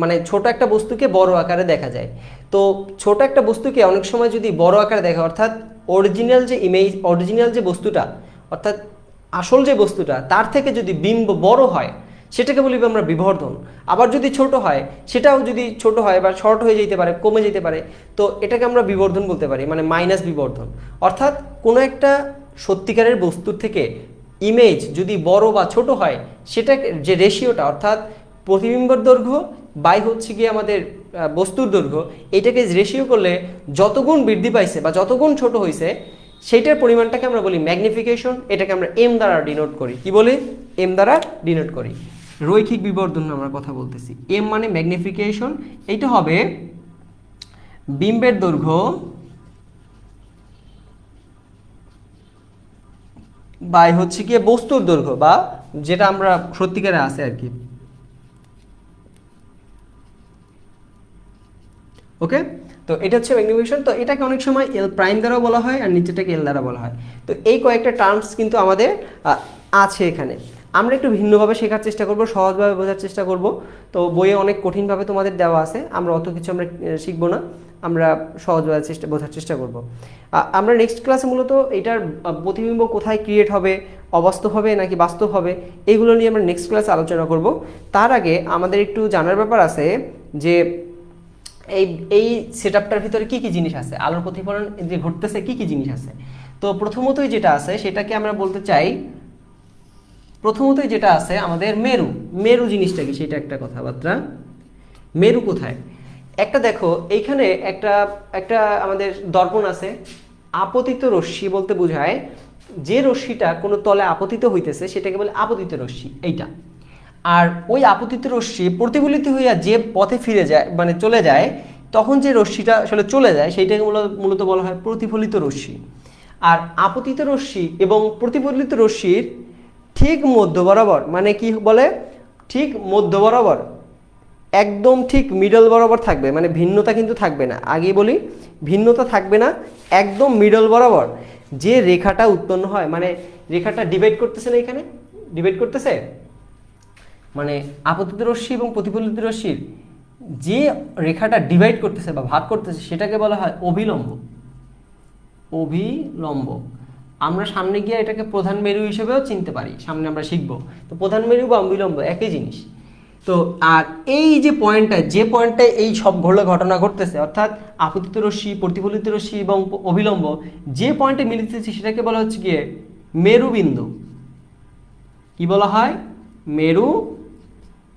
মানে ছোট একটা বস্তুকে বড় আকারে দেখা যায়। তো ছোট একটা বস্তুকে অনেক সময় যদি বড় আকারে দেখা, অর্থাৎ অরিজিনাল যে ইমেজ, অরিজিনাল যে বস্তুটা, অর্থাৎ আসল যে বস্তুটা, তার থেকে যদি বিম্ব বড় হয়, সেটাকে বলি আমরা বিবর্ধন। আবার যদি ছোট হয়, সেটাও যদি ছোট হয় বা শর্ট হয়ে যেতে পারে, কমে যেতে পারে, তো এটাকে আমরা বিবর্ধন বলতে পারি, মানে মাইনাস বিবর্ধন। অর্থাৎ কোনো একটা সত্যিকারের বস্তুর থেকে ইমেজ যদি বড় বা ছোট হয়, সেটা যে রেশিওটা, অর্থাৎ প্রতিবিম্বর দৈর্ঘ্য বাই হচ্ছে গিয়ে আমাদের বস্তুর দৈর্ঘ্য, এটাকে রেশিও করলে যত গুণ বৃদ্ধি পাইছে বা যত গুণ ছোট হয়েছে, সেইটার পরিমাণটাকে আমরা বলি ম্যাগনিফিকেশন। এটাকে আমরা এম দ্বারা ডিনোট করি। কি বলি? এম দ্বারা ডিনোট করি। রৈখিক বিবর্ধন আমরা কথা বলতেছি। এম মানে ম্যাগনিফিকেশন, এইটা হবে বিম্বের দৈর্ঘ্য বাই হচ্ছে গিয়ে বস্তুর দৈর্ঘ্য, বা যেটা আমরা সত্যিকারে আছে আর কি। ওকে, তো এটা হচ্ছে ম্যাগনিফিকেশন। তো এটাকে অনেক সময় এল প্রাইম দ্বারাও বলা হয় আর নিচেটাকে এল দ্বারা বলা হয়। তো এই কয়েকটা টার্মস কিন্তু আমাদের আছে এখানে। আমরা একটু ভিন্নভাবে শেখার চেষ্টা করব, সহজভাবে বোঝার চেষ্টা করব। তো বইয়ে অনেক কঠিনভাবে তোমাদের দেওয়া আছে, আমরা অত কিছু আমরা শিখবো না, আমরা সহজভাবে বোঝার চেষ্টা করব। আমরা নেক্সট ক্লাসে মূলত এটার প্রতিবিম্ব কোথায় ক্রিয়েট হবে, অবাস্তব হবে নাকি বাস্তব হবে, এইগুলো নিয়ে আমরা নেক্সট ক্লাসে আলোচনা করব। তার আগে আমাদের একটু জানার ব্যাপার আছে যে এই সেটআপটার ভিতরে কি কি জিনিস আছে, আলোর প্রতিফলন যে ঘটতেছে কি কি জিনিস আছে। তো প্রথমতই যেটা আছে সেটাকে আমরা বলতে চাই, প্রথমতই যেটা আছে আমাদের মেরু। মেরু জিনিসটা কি সেটা একটা কথাবার্তা। মেরু কোথায়? একটা দেখো এইখানে একটা আমাদের দর্পণ আছে। আপতিত রশ্মি বলতে বোঝায় যে রশ্মিটা কোনো তলে আপতিত হইতেছে সেটাকে বলে আপতিত রশ্মি, এইটা। আর ওই আপতিত রশ্মি প্রতিফলিত হইয়া যে পথে ফিরে যায় মানে চলে যায়, তখন যে রশ্মিটা আসলে চলে যায় সেইটাকে মূলত বলা হয় প্রতিফলিত রশ্মি। আর আপতিত রশ্মি এবং প্রতিফলিত রশ্মির ঠিক মধ্য বরাবর, মানে কি বলে, ঠিক মধ্য বরাবর, একদম ঠিক মিডল বরাবর থাকবে, মানে ভিন্নতা কিন্তু থাকবে না। আগেই বলি ভিন্নতা থাকবে না, একদম মিডল বরাবর যে রেখাটা উৎপন্ন হয়, মানে রেখাটা ডিভাইড করতেছে না, এখানে ডিভাইড করতেছে, মানে আপতিত রশ্মি এবং প্রতিফলিত রশ্মির যে রেখাটা ডিভাইড করতেছে বা ভাগ করতেছে সেটাকে বলা হয় অভিলম্ব। অভিলম্ব। আমরা সামনে গিয়ে এটাকে প্রধান মেরু হিসেবেও চিনতে পারি, সামনে আমরা শিখব। তো প্রধান মেরু বা অভিলম্ব একই জিনিস। তো আর এই যে পয়েন্টটায় এই সব ঘটনা ঘটতেছে, অর্থাৎ আপতিত রশ্মি, প্রতিফলিত রশ্মি এবং অভিলম্ব যে পয়েন্টে মিলিতেছে সেটাকে বলা হচ্ছে গিয়ে মেরুবিন্দু। কি বলা হয়? মেরু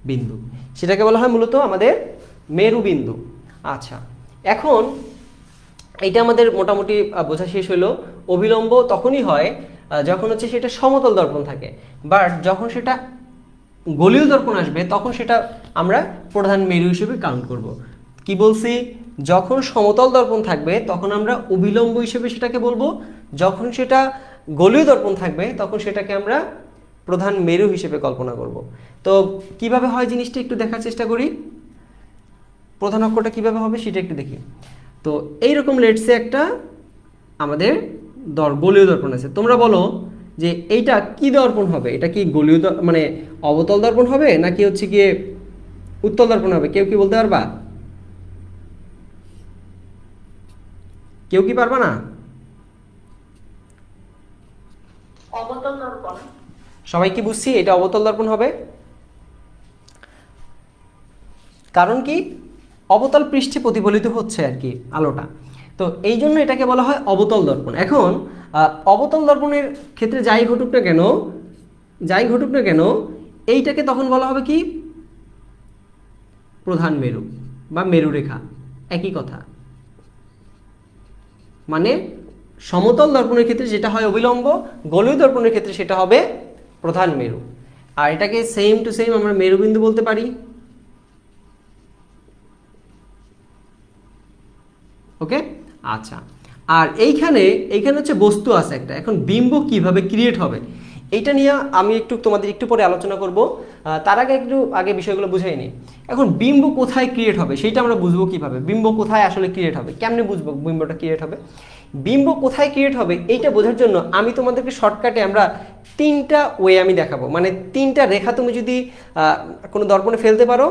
বিন্দু। সেটাকে বলা হয় মূলত আমাদের মেরুবিন্দু। আচ্ছা, এখন এইটা আমাদের মোটামুটি বোঝা শেষ হলো। অভিলম্ব তখনই হয় যখন হচ্ছে সেটা সমতল দর্পণ থাকে, বাট যখন সেটা গলীয় দর্পণ আসবে তখন সেটা আমরা প্রধান মেরু হিসেবে কাউন্ট করব। কি বলছি? যখন সমতল দর্পণ থাকবে তখন আমরা অভিলম্ব হিসেবে সেটাকে বলবো, যখন সেটা গলীয় দর্পণ থাকবে তখন সেটাকে আমরা প্রধান মেরু হিসেবে কল্পনা করব। তো কিভাবে হয় জিনিসটা একটু দেখার চেষ্টা করি। প্রধান অক্ষরটা কিভাবে হবে সেটা একটু দেখি। তো এইরকম লেটসে একটা আমাদের গলীয় দর্পণ আছে। তোমরা বলো যে এইটা কি দর্পণ হবে? এটা কি গলীয় মানে অবতল দর্পণ হবে নাকি হচ্ছে গিয়ে উত্তল দর্পণ হবে? কেউ কি বলতে পারবা? কেউ কি পারবা না? অবতল দর্পণ। সবাই কি বুঝছি এটা অবতল দর্পণ হবে? কারণ কি? অবতল পৃষ্ঠে প্রতিফলিত হচ্ছে আর কি আলোটা, তো এই জন্য এটাকে বলা হয় অবতল দর্পণ। এখন অবতল দর্পণের ক্ষেত্রে যাই ঘটুক না কেন এইটাকে তখন বলা হবে কি? প্রধান মেরু বা মেরুরেখা, একই কথা। মানে সমতল দর্পণের ক্ষেত্রে যেটা হয় অভিলম্ব, গলীয় দর্পণের ক্ষেত্রে সেটা হবে প্রধান মেরু। আর এটাকে সেম টু সেম আমরা মেরুবিন্দু বলতে পারি। ওকে, আচ্ছা। আর এইখানে হচ্ছে বস্তু আছে একটা। এখন বিম্ব কিভাবে ক্রিয়েট হবে এইটা নিয়ে আমি তোমাদের একটু পরে আলোচনা করব। তার আগে বিষয়গুলো বুঝাই নিই। এখন বিম্ব কোথায় ক্রিয়েট হবে সেইটা আমরা বুঝবো কিভাবে? বিম্ব কোথায় আসলে ক্রিয়েট হবে, কেমনে বুঝবো বিম্বটা ক্রিয়েট হবে? বিম্ব কোথায় ক্রিয়েট হবে এইটা বোঝার জন্য আমি তোমাদেরকে শর্টকাটে আমরা তিনটা ওয়ে আমি দেখাবো। মানে তিনটা রেখা তুমি যদি কোনো দর্পণে ফেলতে পারো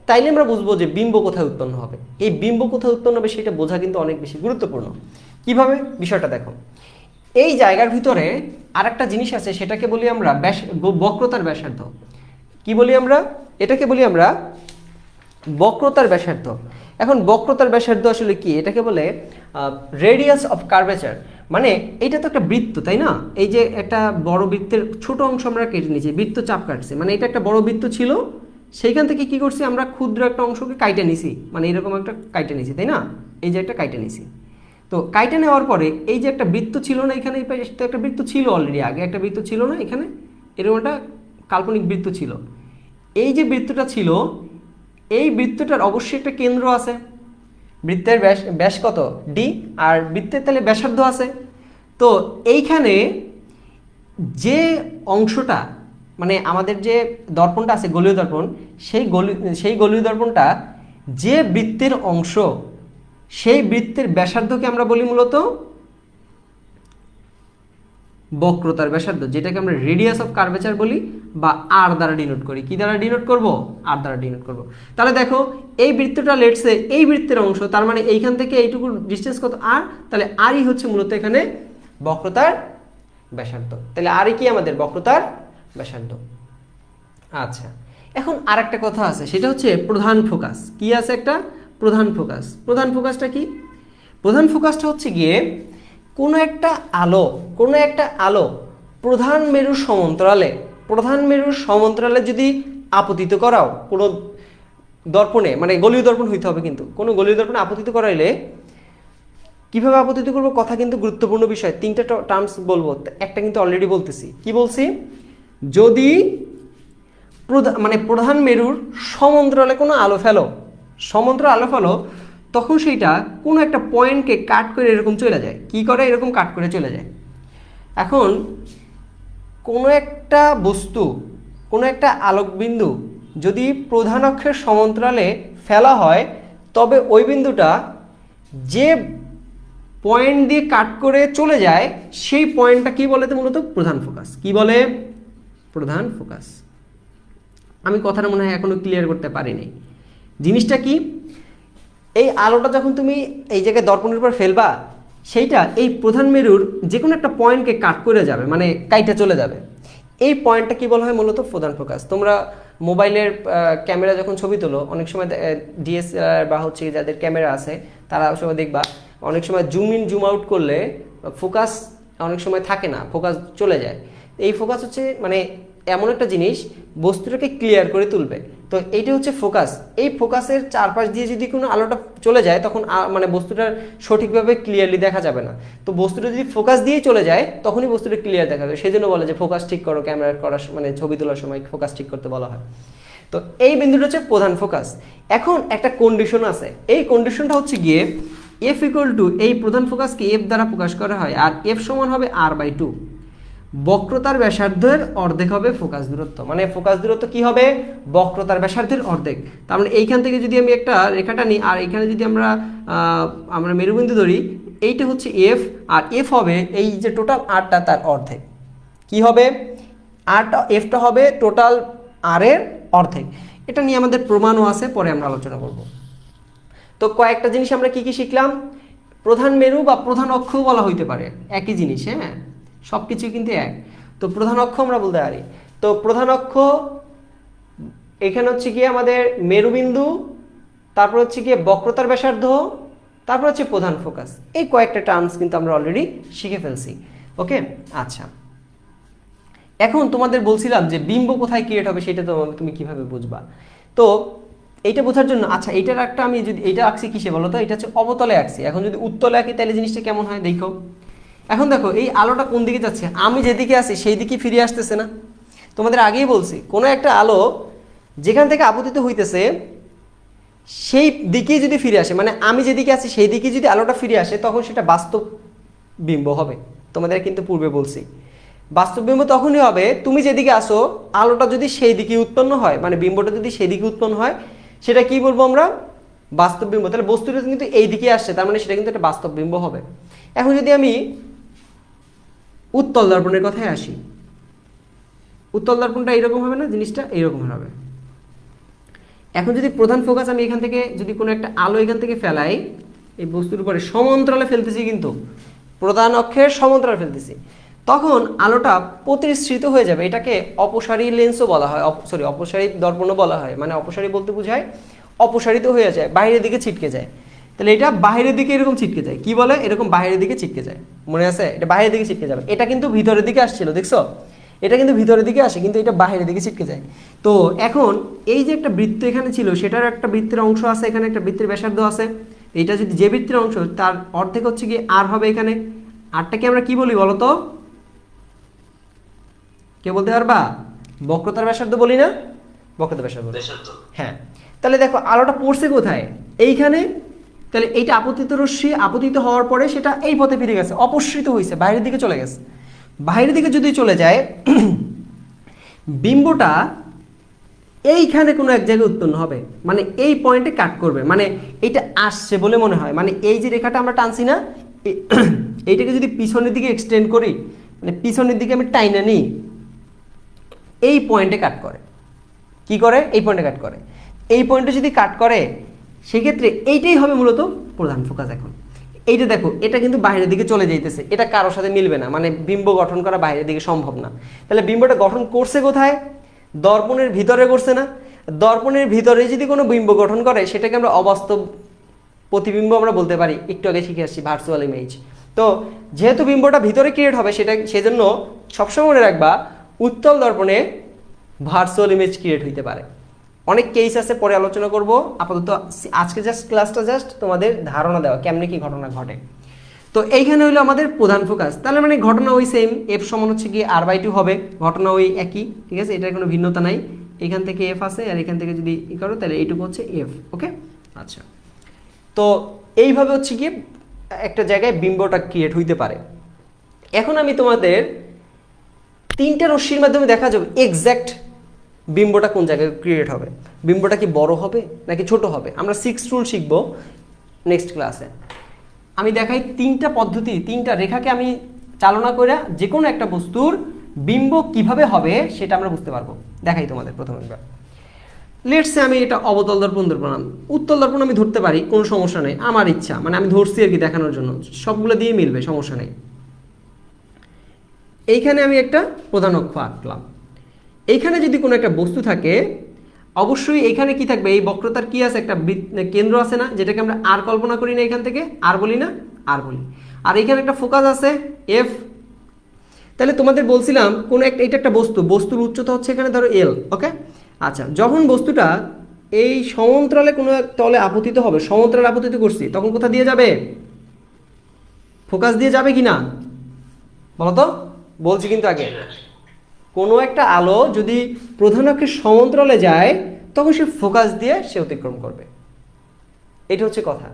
তাইলে আমরা বুঝবো যে বিম্ব কোথায় উৎপন্ন হবে। এই বিম্ব কোথায় উৎপন্ন হবে সেটা বোঝা কিন্তু অনেক বেশি গুরুত্বপূর্ণ। কিভাবে? বিষয়টা দেখো। এই জায়গার ভিতরে আরেকটা জিনিস আছে, সেটাকে বলি আমরা বক্রতার ব্যাসার্ধ। কি বলি আমরা? এটাকে বলি আমরা বক্রতার ব্যাসার্ধ। এখন বক্রতার ব্যাসার্ধ আসলে কি? এটাকে বলে রেডিয়াস অফ কার্ভেচার। মানে এটা তো একটা বৃত্ত, তাই না? এই যে একটা বড় বৃত্তের ছোট অংশ আমরা কেটে নিয়েছি, বৃত্ত চাপ কাটছে। মানে এটা একটা বড় বৃত্ত ছিল, সেইখান থেকে কি করছি আমরা? ক্ষুদ্র একটা অংশকে কাইটে নিছি, মানে এরকম একটা কাইটে নিছি, তাই না? এই যে একটা কাইটে নিছি। তো কাইটে নেওয়ার পরে এই যে একটা বৃত্ত ছিল না এখানে, একটা বৃত্ত ছিল অলরেডি, আগে একটা বৃত্ত ছিল না এখানে, এরকম একটা কাল্পনিক বৃত্ত ছিল। এই যে বৃত্তটা ছিল, এই বৃত্তটার অবশ্যই একটা কেন্দ্র আছে। বৃত্তের ব্যাস কত? ডি। আর বৃত্তের তাহলে ব্যাসার্ধ আছে। তো এইখানে যে অংশটা, মানে আমাদের যে দর্পণটা আছে গলীয় দর্পণ, সেই গলীয় দর্পণটা যে বৃত্তের অংশ, সেই বৃত্তের ব্যাসার্ধকে আমরা বলি মূলত বক্রতার ব্যাসার্ধ, যেটাকে আমরা রেডিয়াস অফ কার্ভেচার বলি বা আর দ্বারা ডিনোট করি। কি দ্বারা ডিনোট করব? আর দ্বারা ডিনোট করব। তাহলে দেখো এই বৃত্তটা লেটসে এই বৃত্তের অংশ, তার মানে এইখান থেকে এইটুকু ডিস্টেন্স কত? আর। তাহলে আরই হচ্ছে মূলত এখানে বক্রতার ব্যাসার্ধ। তাহলে আরই কি আমাদের বক্রতার ব্যাসার্ধ। আচ্ছা, এখন আরেকটা কথা আছে, সেটা হচ্ছে প্রধান ফোকাস। কি আছে? একটা প্রধান ফোকাস। প্রধান ফোকাসটা কি? প্রধান ফোকাসটা হচ্ছে গিয়ে কোনো একটা আলো প্রধান মেরুর সমান্তরালে যদি আপতিত করাও কোনো দর্পণে, মানে গলীয় দর্পণ হইতে হবে, কিন্তু কোনো গলীয় দর্পণে আপতিত করাইলে কিভাবে আপতিত করবো কথা কিন্তু গুরুত্বপূর্ণ বিষয়। তিনটা টার্মস বলবো, একটা কিন্তু অলরেডি বলতেছি। কি বলছি? যদি প্রধান মেরুর সমান্তরালে কোনো আলো ফেলো, তখন সেইটা কোনো একটা পয়েন্টকে কাট করে এরকম চলে যায়। কি করে? এরকম কাট করে চলে যায়। এখন কোনো একটা বস্তু, কোনো একটা আলোকবিন্দু যদি প্রধান অক্ষের সমান্তরালে ফেলা হয়, তবে ওই বিন্দুটা যে পয়েন্ট দিয়ে কাট করে চলে যায় সেই পয়েন্টটা কি বলে? তো মূলত প্রধান ফোকাস। কি বলে? প্রধান ফোকাস। আমি কথাটা মনে হয় এখনো ক্লিয়ার করতে পারিনি। জিনিসটা কি, এই আলোটা যখন তুমি এই জায়গায় দর্পণের উপর ফেলবা, সেইটা এই প্রধান মেরুর যে কোনো একটা পয়েন্টকে কাট করে যাবে, মানে কাইটা চলে যাবে। এই পয়েন্টটা কি বলা হয় মূলত প্রধান ফোকাস। তোমরা মোবাইলের ক্যামেরা যখন ছবি তোলো, অনেক সময় ডিএসএলআর বা হচ্ছে যাদের ক্যামেরা আছে তারা সময় দেখবা অনেক সময় জুম ইন জুম আউট করলে ফোকাস অনেক সময় থাকে না, ফোকাস চলে যায়। এই ফোকাস হচ্ছে মানে এমন একটা জিনিস বস্তুটাকে ক্লিয়ার করে তুলবে। তো এইটা হচ্ছে ফোকাস। এই ফোকাসের চারপাশ দিয়ে যদি কোনো আলোটা চলে যায় তখন মানে বস্তুটা সঠিকভাবে ক্লিয়ারলি দেখা যাবে না। তো বস্তুটা যদি ফোকাস দিয়েই চলে যায় তখনই বস্তুটা ক্লিয়ার দেখা যাবে। সেই জন্য বলে যে ফোকাস ঠিক করো, ক্যামেরা করার মানে ছবি তোলার সময় ফোকাস ঠিক করতে বলা হয়। তো এই বিন্দুটা হচ্ছে প্রধান ফোকাস। এখন একটা কন্ডিশন আছে, এই কন্ডিশনটা হচ্ছে গিয়ে এফ ইকুয়াল টু, এই প্রধান ফোকাসকে এফ দ্বারা প্রকাশ করা হয়, আর এফ সমান হবে r/2। বক্রতার ব্যাসার্ধের অর্ধেক হবে ফোকাস দূরত্ব, মানে ফোকাস দূরত্ব কি হবে, বক্রতার ব্যাসার্ধের অর্ধেক। তার মানে এইখান থেকে যদি আমি একটা রেখাটা নিই আর এখানে যদি আমরা মেরুবিন্দু ধরি, এইটা হচ্ছে এফ, আর এফ হবে এই যে টোটাল আরটা তার অর্ধেক। কি হবে, আরটা এফটা হবে টোটাল আর এর অর্ধেক। এটা নিয়ে আমাদের প্রমাণও আছে, পরে আমরা আলোচনা করব। তো কয়েকটা জিনিস আমরা কি কি শিখলাম, প্রধান মেরু বা প্রধান অক্ষ বলা হইতে পারে, একই জিনিস, হ্যাঁ সব কিছুই কিন্তু এক। তো প্রধান অক্ষ আমরা বলতে পারি। তো প্রধান অক্ষ এখানে হচ্ছে গিয়ে আমাদের মেরুবিন্দু, তারপর হচ্ছে গিয়ে বক্রতার ব্যাসার্ধ, তারপর হচ্ছে প্রধান ফোকাস। এই কয়েকটা টার্মস কিন্তু আমরা অলরেডি শিখে ফেলছি। ওকে, আচ্ছা এখন তোমাদের বলছিলাম যে বিম্ব কোথায় ক্রিয়েট হবে সেটা তো তুমি কিভাবে বুঝবা। তো এইটা বোঝার জন্য আচ্ছা এইটার একটা আমি যদি এইটা আঁকছি কিসে বলো তো, এটা হচ্ছে অবতলে আঁকছি। এখন যদি উত্তলে আঁকি তাহলে জিনিসটা কেমন হয় দেখো। এখন দেখো এই আলোটা কোন দিকে যাচ্ছে, আমি যেদিকে আছি সেই দিকে ফিরে আসতেছে না। তোমাদের আগেই বলছি কোনো একটা আলো যেখান থেকে আপতিত হইতেছে সেই দিকেই যদি ফিরে আসে, মানে আমি যেদিকে আছি সেই দিকে যদি আলোটা ফিরে আসে তখন সেটা বাস্তব বিম্ব হবে। তোমাদের কিন্তু পূর্বে বলছি বাস্তব বিম্ব তখনই হবে তুমি যেদিকে আসো আলোটা যদি সেই দিকে উৎপন্ন হয়, মানে বিম্বটা যদি সেই দিকে উৎপন্ন হয় সেটা কি বলবো আমরা, বাস্তব বিম্ব। তাহলে বস্তুটা কিন্তু এই দিকে আসছে, তার মানে সেটা কিন্তু একটা বাস্তব বিম্ব হবে। এখন যদি আমি উত্তল দর্পণের কথায় আসি, উত্তল দর্পণটা এইরকম হবে না, জিনিসটা এইরকম হবে। এখন যদি প্রধান ফোকাস আমি এখান থেকে যদি কোনো একটা আলো এখান থেকে ফেলাই, এই বস্তুর উপরে সমান্তরালে ফেলতেছি, কিন্তু প্রধান অক্ষের সমান্তরালে ফেলতেছি, তখন আলোটা প্রতিসৃত হয়ে যাবে। এটাকে অপসারী লেন্সও বলা হয়, অপসারী দর্পণও বলা হয়। মানে অপসারী বলতে বোঝায় অপসারিত হয়ে যায়, বাইরের দিকে ছিটকে যায়। তাহলে এটা বাইরের দিকে এরকম ছিটকে যায়, কি বলে এরকম বাইরের দিকে ছিটকে যায়, মনে আছে এটা বাইরের দিকে ছিটকে যাবে। এটা কিন্তু ভিতরের দিকে আসছিল, দেখছো এটা কিন্তু ভিতরের দিকে আসে, কিন্তু এটা বাইরের দিকে ছিটকে যায়। তো এখন এই যে একটা বৃত্ত এখানে ছিল সেটার একটা বৃত্তের অংশ আছে, এখানে একটা বৃত্তের ব্যাসার্ধ আছে। এটা যদি যে বৃত্তের অংশ তার অর্ধেক হচ্ছে কি আর হবে এখানে। আরটাকে আমরা কি বলি বলতো, কে বলতে পারবা, বক্রতার ব্যাসার্ধ বলি না, বক্রতার ব্যাসার্ধ। হ্যাঁ, তাহলে দেখো আলোটা পড়ছে কোথায়, এইখানে। তাহলে এইটা আপতিত রশ্মি আপতিত হওয়ার পরে সেটা এই পথে ফিরে গেছে, অপসৃত হয়েছে, বাইরের দিকে চলে গেছে। বাইরের দিকে যদি চলে যায় বিম্বটা এইখানে কোনো এক জায়গায় উৎপন্ন হবে, মানে এই পয়েন্টে কাট করবে, মানে এটা আসছে বলে মনে হয়। মানে এই যে রেখাটা আমরা টানছি না, এইটাকে যদি পিছনের দিকে এক্সটেন্ড করি, মানে পিছনের দিকে আমি টাইনা নিই, এই পয়েন্টে কাট করে। কি করে, এই পয়েন্টে কাট করে। এই পয়েন্টে যদি কাট করে সেক্ষেত্রে এইটাই হবে মূলত প্রধান ফোকাস। এখন এইটা দেখো এটা কিন্তু বাইরের দিকে চলে যাইতেছে, এটা কারোর সাথে মিলবে না, মানে বিম্ব গঠন করা বাইরের দিকে সম্ভব না। তাহলে বিম্বটা গঠন করছে কোথায়, দর্পণের ভিতরে করছে না। দর্পণের ভিতরে যদি কোনো বিম্ব গঠন করে সেটাকে আমরা অবাস্তব প্রতিবিম্ব আমরা বলতে পারি, একটু আগে শিখে আসছি ভার্চুয়াল ইমেজ। তো যেহেতু বিম্বটা ভিতরে ক্রিয়েট হবে সেজন্য সবসময় মনে রাখবা উত্তল দর্পণে ভার্চুয়াল ইমেজ ক্রিয়েট হইতে পারে। অনেক কেস আছে, পরে আলোচনা করব। আপাতত আজকে ক্লাসটা জাস্ট তোমাদের ধারণা দেওয়া কেমনে কি ঘটনা ঘটে। তো এইখানে হইলো আমাদের প্রধান ফোকাস। তাহলে মানে ঘটনা ওই সেম, এফ সমান হচ্ছে কি r/2 হবে, ঘটনা ওই একই, ঠিক আছে, এটার কোনো ভিন্নতা নাই। এখান থেকে এফ আছে আর এখান থেকে যদি ই করো তাহলে এইটুকু হচ্ছে এফ। ওকে, আচ্ছা, তো এইভাবে হচ্ছে কি একটা জায়গায় বিম্বটা ক্রিয়েট হইতে পারে। এখন আমি তোমাদের তিনটা রশ্মির মাধ্যমে দেখা যাবে এক্স্যাক্ট বিম্বটা কোন জায়গায় ক্রিয়েট হবে। বিম্বটা কি বড় হবে নাকি ছোট হবে, আমরা 6 রুল শিখবো নেক্সট ক্লাসে। আমি দেখাই তিনটা পদ্ধতি, তিনটা রেখাকে আমি চালনা করে যে কোনো একটা বস্তুর বিম্ব কিভাবে হবে সেটা আমরা বুঝতে পারবো। দেখাই তোমাদের প্রথমে। লেটসে আমি এটা অবতল দর্পণ ধরলাম, উত্তল দর্পণ আমি ধরতে পারি, কোনো সমস্যা নেই, আমার ইচ্ছা, মানে আমি ধরছি আর কি দেখানোর জন্য, সবগুলো দিয়ে মিলবে, সমস্যা নেই। এইখানে আমি একটা প্রধান অক্ষ আঁকলাম। এইখানে যদি কোনো একটা বস্তু থাকে, অবশ্যই এখানে কি থাকবে, এই বক্রতার কি আছে, একটা কেন্দ্র আছে না, যেটাকে আমরা আর কল্পনা করি না, এখান থেকে আর বলি না, আর বলি। আর এখানে একটা ফোকাস আছে এফ। তাহলে তোমাদের বলছিলাম কোনো একটা, এটা একটা বস্তু, বস্তুর উচ্চতা হচ্ছে এখানে ধরো এল, ওকে। আচ্ছা, যখন বস্তুটা এই সমান্তরালে কোনো এক তলে আপতিত হবে, সমান্তরালে আপতিত করছি, তখন কোথা দিয়ে যাবে, ফোকাস দিয়ে যাবে কি না বলো তো, বলছি কিন্তু আগে। কোনো একটা আলো যদি প্রধান অক্ষের সমান্তরালে যায়, তখন সে ফোকাস দিয়ে সে অতিক্রম করবে, এটা হচ্ছে কথা।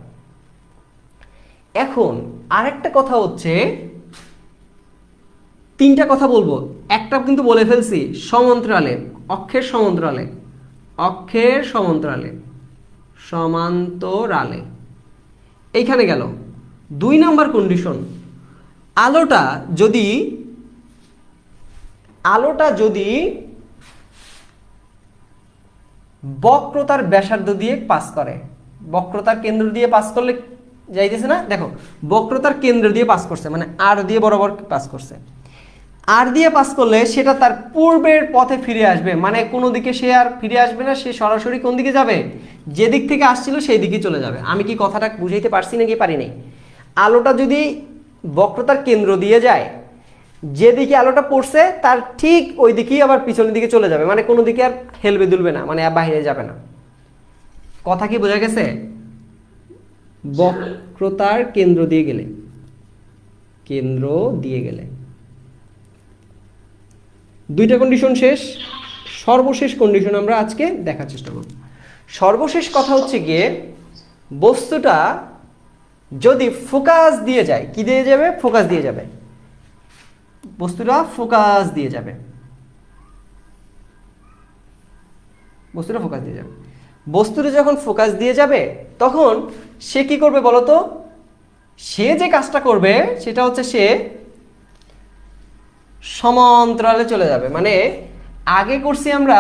এখন আরেকটা কথা হচ্ছে, তিনটা কথা বলবো, একটা কিন্তু বলে ফেলছি, সমান্তরালে, অক্ষের সমান্তরালে, অক্ষের সমান্তরালে, সমান্তরালে, এইখানে গেল। 2 নাম্বার কন্ডিশন, আলোটা যদি বক্রতার ব্যাসার্ধ দিয়ে পাস করে, বক্রতার কেন্দ্র দিয়ে পাস করলে যাইতেছে না, দেখো বক্রতার কেন্দ্র দিয়ে পাস করছে, মানে আর দিয়ে বরাবর পাস করছে, আর দিয়ে পাস করলে সেটা তার পূর্বের পথে ফিরে আসবে, মানে কোনো দিকে সে আর ফিরে আসবে না, সে সরাসরি কোন দিকে যাবে, যে দিক থেকে আসছিল সেই দিকে চলে যাবে। আমি কি কথাটা বুঝাইতে পারছি নাকি পারি নাই? আলোটা যদি বক্রতার কেন্দ্র দিয়ে যায়, যেদিকে আলোটা পড়ছে তার ঠিক ওই দিকেই আবার পিছনের দিকে চলে যাবে, মানে কোনো দিকে আর হেলবে দুলবে না, মানে বাইরে যাবে না। কথা কি বোঝা গেছে? বক্রতার কেন্দ্র দিয়ে গেলে, কেন্দ্র দিয়ে গেলে। 2টা কন্ডিশন শেষ। সর্বশেষ কন্ডিশন আমরা আজকে দেখার চেষ্টা করব। সর্বশেষ কথা হচ্ছে গিয়ে, বস্তুটা যদি ফোকাস দিয়ে যায়, কি দিয়ে যাবে, ফোকাস দিয়ে যাবে, বস্তুটা ফোকাস দিয়ে যাবে, বস্তুটা ফোকাস দিয়ে যাবে। বস্তুটা যখন ফোকাস দিয়ে যাবে, তখন সে কি করবে বলতো, সে যে কাজটা করবে সেটা হচ্ছে সে সমান্তরালে চলে যাবে। মানে আগে করছি আমরা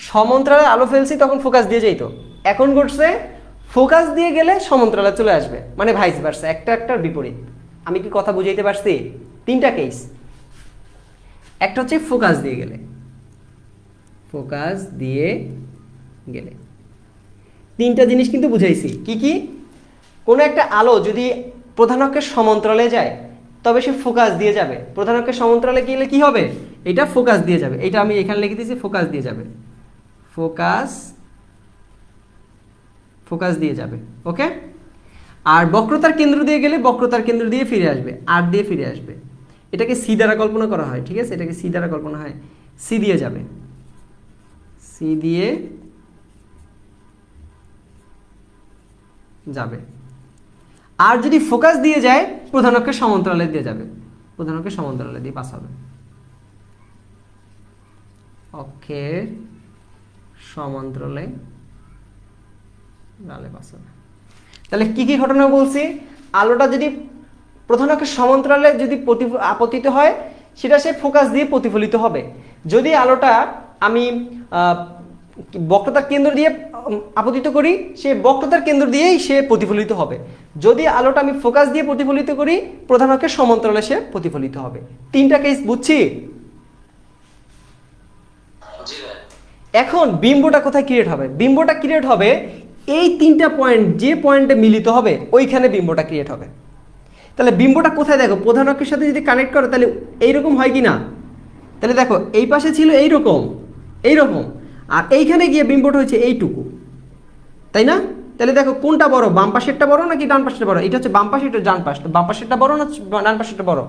সমান্তরালে আলো ফেলছি, তখন ফোকাস দিয়ে যাইত, এখন করছে ফোকাস দিয়ে গেলে সমান্তরালে চলে আসবে, মানে ভাইস ভার্সা, একটা একটার বিপরীত। আমি কি কথা বুঝাইতে পারছি? 3টা কেস, একটা হচ্ছে ফোকাস দিয়ে গেলে, ফোকাস দিয়ে গেলে 3টা জিনিস কিন্তু বুঝাইছি। কি কি? কোনো একটা আলো যদি প্রধান অক্ষের সমান্তরালে যায়, তবে সে ফোকাস দিয়ে যাবে। প্রধান অক্ষের সমান্তরালে গেলে কি হবে, এটা ফোকাস দিয়ে যাবে, এটা আমি এখানে লিখে দিয়েছি, ফোকাস দিয়ে যাবে, ফোকাস, ফোকাস দিয়ে যাবে, ওকে। আর বক্রতার কেন্দ্র দিয়ে গেলে বক্রতার কেন্দ্র দিয়ে ফিরে আসবে, আর দিয়ে ফিরে আসবে। এটাকে সি দ্বারা কল্পনা করা হয়, ঠিক আছে, এটাকে সি দ্বারা কল্পনা হয়, সি দিয়ে যাবে, সি দিয়ে যাবে। আর যদি ফোকাস দিয়ে যায়, প্রধান অক্ষের সমান্তরালে দিয়ে যাবে, প্রধান অক্ষের সমান্তরালে দিয়ে পাস হবে, অক্ষের সমান্তরালে পাস হবে। তাহলে কি কি ঘটনা বলছি? আলোটা যদি প্রধান অক্ষের সমান্তরালে যদি আপতিত হয়, সেটা সে ফোকাস দিয়ে প্রতিফলিত হবে। যদি আলোটা আমি বক্রতার কেন্দ্র দিয়ে আপতিত করি, সে বক্রতার কেন্দ্র দিয়েই সে প্রতিফলিত হবে। যদি আলোটা আমি ফোকাস দিয়ে প্রতিফলিত করি, প্রধান অক্ষের সমান্তরালে সে প্রতিফলিত হবে। 3টা কেস বুঝছি? এখন বিম্বটা কোথায় ক্রিয়েট হবে? বিম্বটা ক্রিয়েট হবে এই 3টা পয়েন্ট, যে পয়েন্টে মিলিত হবে ওইখানে বিম্বটা ক্রিয়েট হবে। তাহলে বিম্বটা কোথায়, দেখো প্রধান অক্ষের সাথে যদি কানেক্ট করো তাহলে এইরকম হয় কি না? তাহলে দেখো এই পাশে ছিল এইরকম, এইরকম, আর এইখানে গিয়ে বিম্বটা হচ্ছে এইটুকু, তাই না? তাহলে দেখো কোনটা বড়, বাম পাশেরটা বড় নাকি ডান পাশেরটা বড়? এটা হচ্ছে বাম পাশে, এটা ডান পাশে। বাম পাশেরটা বড় না ডান পাশেরটা বড়?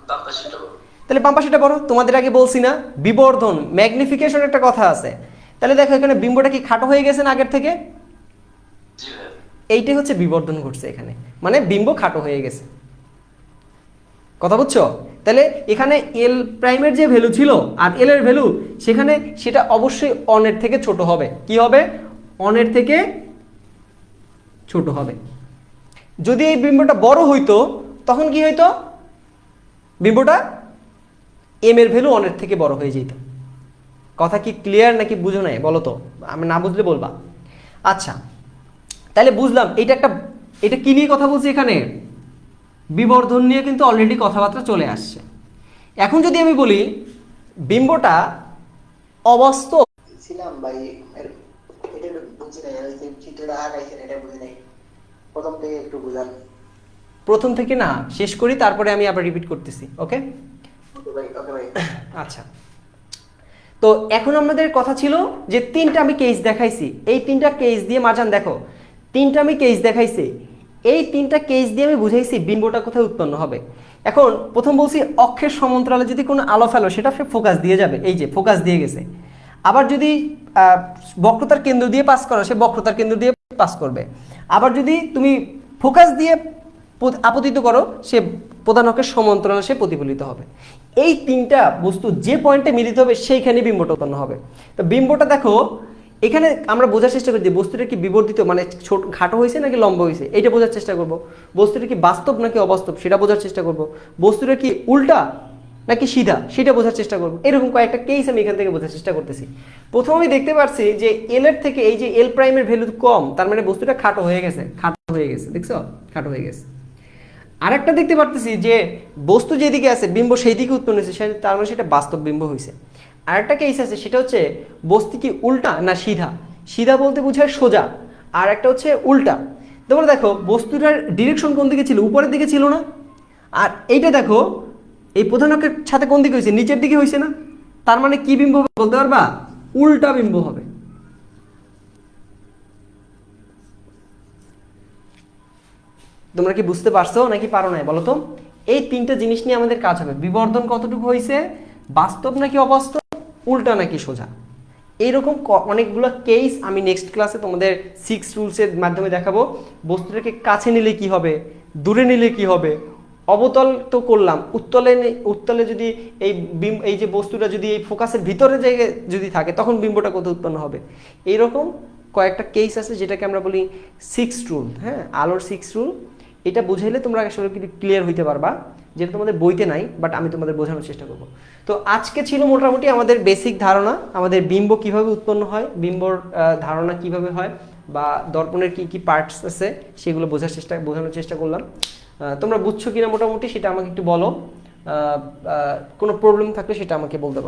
বাম পাশেরটা বড়। তাহলে বাম পাশেরটা বড়। তোমাদের আগে বলছি না, বিবর্ধন, ম্যাগনিফিকেশন একটা কথা আছে। তাহলে দেখো এখানে বিম্বটা কি খাটো হয়ে গেছে না আগের থেকে? এইটাই হচ্ছে বিবর্ধন ঘটছে এখানে, মানে বিম্ব খাটো হয়ে গেছে। কথা বুঝছো? তাহলে এখানে এল প্রাইমের যে ভ্যালু ছিল আর এল এর ভ্যালু, সেখানে সেটা অবশ্যই অনের থেকে ছোট হবে। কি হবে? অনের থেকে ছোট হবে। যদি এই বিম্বটা বড় হইতো, তখন কি হইতো? বিম্বটা এম এর ভ্যালু অনের থেকে বড় হয়ে যেত। কথা কি ক্লিয়ার নাকি বুঝো নাই বলো তো, আমি না বুঝলে বলবা। আচ্ছা, তাহলে বুঝলাম এটা কি নিয়ে কথা বলছি এখানে, বিবর্ধন নিয়ে কিন্তু অলরেডি কথাবার্তা চলে আসছে। এখন যদি আমি বলি বিম্বটা অবাস্তব, ছিলাম ভাই, এটা বুঝি নাই, ওই যে চিত্রটা আঁকাইছেন এটা বুঝি নাই, প্রথম থেকে একটু বুঝান। প্রথম থেকে না, শেষ করি তারপরে আমি আবার রিপিট করতেছি, ওকে? ওকে ভাই, ওকে ভাই। আচ্ছা, তো এখন আমাদের কথা ছিল যে তিনটা আমি কেস দেখাইছি, এই তিনটা কেস দিয়ে মারজান দেখো, তিনটা আমি কেস দেখাইছি, এই তিনটা কেস দিয়ে আমি বুঝাইছি বিম্বটা কোথায় উৎপন্ন হবে। এখন প্রথম বলছি অক্ষের সমান্তরালে যদি কোনো আলো ফেলো সেটা ফোকাস দিয়ে যাবে, এই যে ফোকাস দিয়ে গেছে। আবার যদি বক্রতার কেন্দ্র দিয়ে পাস করো, সে বক্রতার কেন্দ্র দিয়ে পাস করবে। আবার যদি তুমি ফোকাস দিয়ে আপতিত করো, সে প্রধান অক্ষের সমান্তরালে সে প্রতিফলিত হবে। এই তিনটা বস্তু যে পয়েন্টে মিলিত হবে সেইখানে বিম্বটা উৎপন্ন হবে। তো বিম্বটা দেখো এখানে আমরা বোঝার চেষ্টা করি যে বস্তুটা কি বিবর্ধিত মানে ছোট খাটো হয়েছে নাকি লম্বা হয়েছে, এটা বোঝার চেষ্টা করব। বস্তুটা কি বাস্তব নাকি অবাস্তব সেটা বোঝার চেষ্টা করব। বস্তুটা কি উল্টা নাকি সিধা সেটা বোঝার চেষ্টা করব। এরকম কয়েকটা কেস আমি এখান থেকে বোঝার চেষ্টা করতেছি। প্রথমে আমি দেখতে পাচ্ছি যে এল এর থেকে এই যে এল প্রাইমের ভ্যালু কম, তার মানে বস্তুটা খাটো হয়ে গেছে, দেখছো, খাটো হয়ে গেছে। আরেকটা দেখতে পারতেছি যে বস্তু যেদিকে আছে বিম্ব সেই দিকে উৎপন্ন হয়েছে, তার মানে সেটা বাস্তব বিম্ব হয়েছে। আরেকটা কেস আছে, সেটা হচ্ছে বস্তু কি উল্টা না সিধা, সিধা বলতে বোঝায় সোজা, আর একটা হচ্ছে উল্টা। তারপরে দেখো বস্তুটার ডিরেকশন কোন দিকে ছিল, উপরের দিকে ছিল না, আর এইটা দেখো এই প্রধান অক্ষের সাথে কোন দিকে হয়েছে, নিচের দিকে হয়েছে না, তার মানে কি বিম্ব হবে বলতে পারবা, উল্টা বিম্ব হবে। তোমরা কি বুঝতে পারছো নাকি পারো নাই বলো তো? এই তিনটা জিনিস নিয়ে আমাদের কাজ হবে, বিবর্ধন কতটুকু হয়েছে, বাস্তব নাকি অবাস্তব, উল্টা নাকি সোজা। এইরকম অনেকগুলো কেস আমি নেক্সট ক্লাসে তোমাদের 6 রুলসের মাধ্যমে দেখাবো। বস্তুটাকে কাছে নিলে কি হবে, দূরে নিলে কি হবে, অবতল তো করলাম, উত্তলে যদি এই যে বস্তুটা যদি এই ফোকাসের ভিতরে জায়গায় যদি থাকে তখন বিম্বটা কোথায় উৎপন্ন হবে। এইরকম কয়েকটা কেস আছে যেটাকে আমরা বলি 6 রুল। হ্যাঁ, আলোর 6 রুল, এটা বুঝাইলে তোমরা আসলে ক্লিয়ার হইতে পারবা, যেটা তোমাদের বইতে নাই, বাট আমি তোমাদের বোঝানোর চেষ্টা করব। তো আজকে ছিল মোটামুটি আমাদের বেসিক ধারণা, আমাদের বিম্ব কিভাবে উৎপন্ন হয়, বিম্বর ধারণা কিভাবে হয়, বা দর্পণের কি কি পার্টস আছে সেগুলো বোঝানোর চেষ্টা করলাম। তোমরা বুঝছো কিনা মোটামুটি সেটা আমাকে একটু বলো, কোনো প্রবলেম থাকলে সেটা আমাকে বলতে পারো।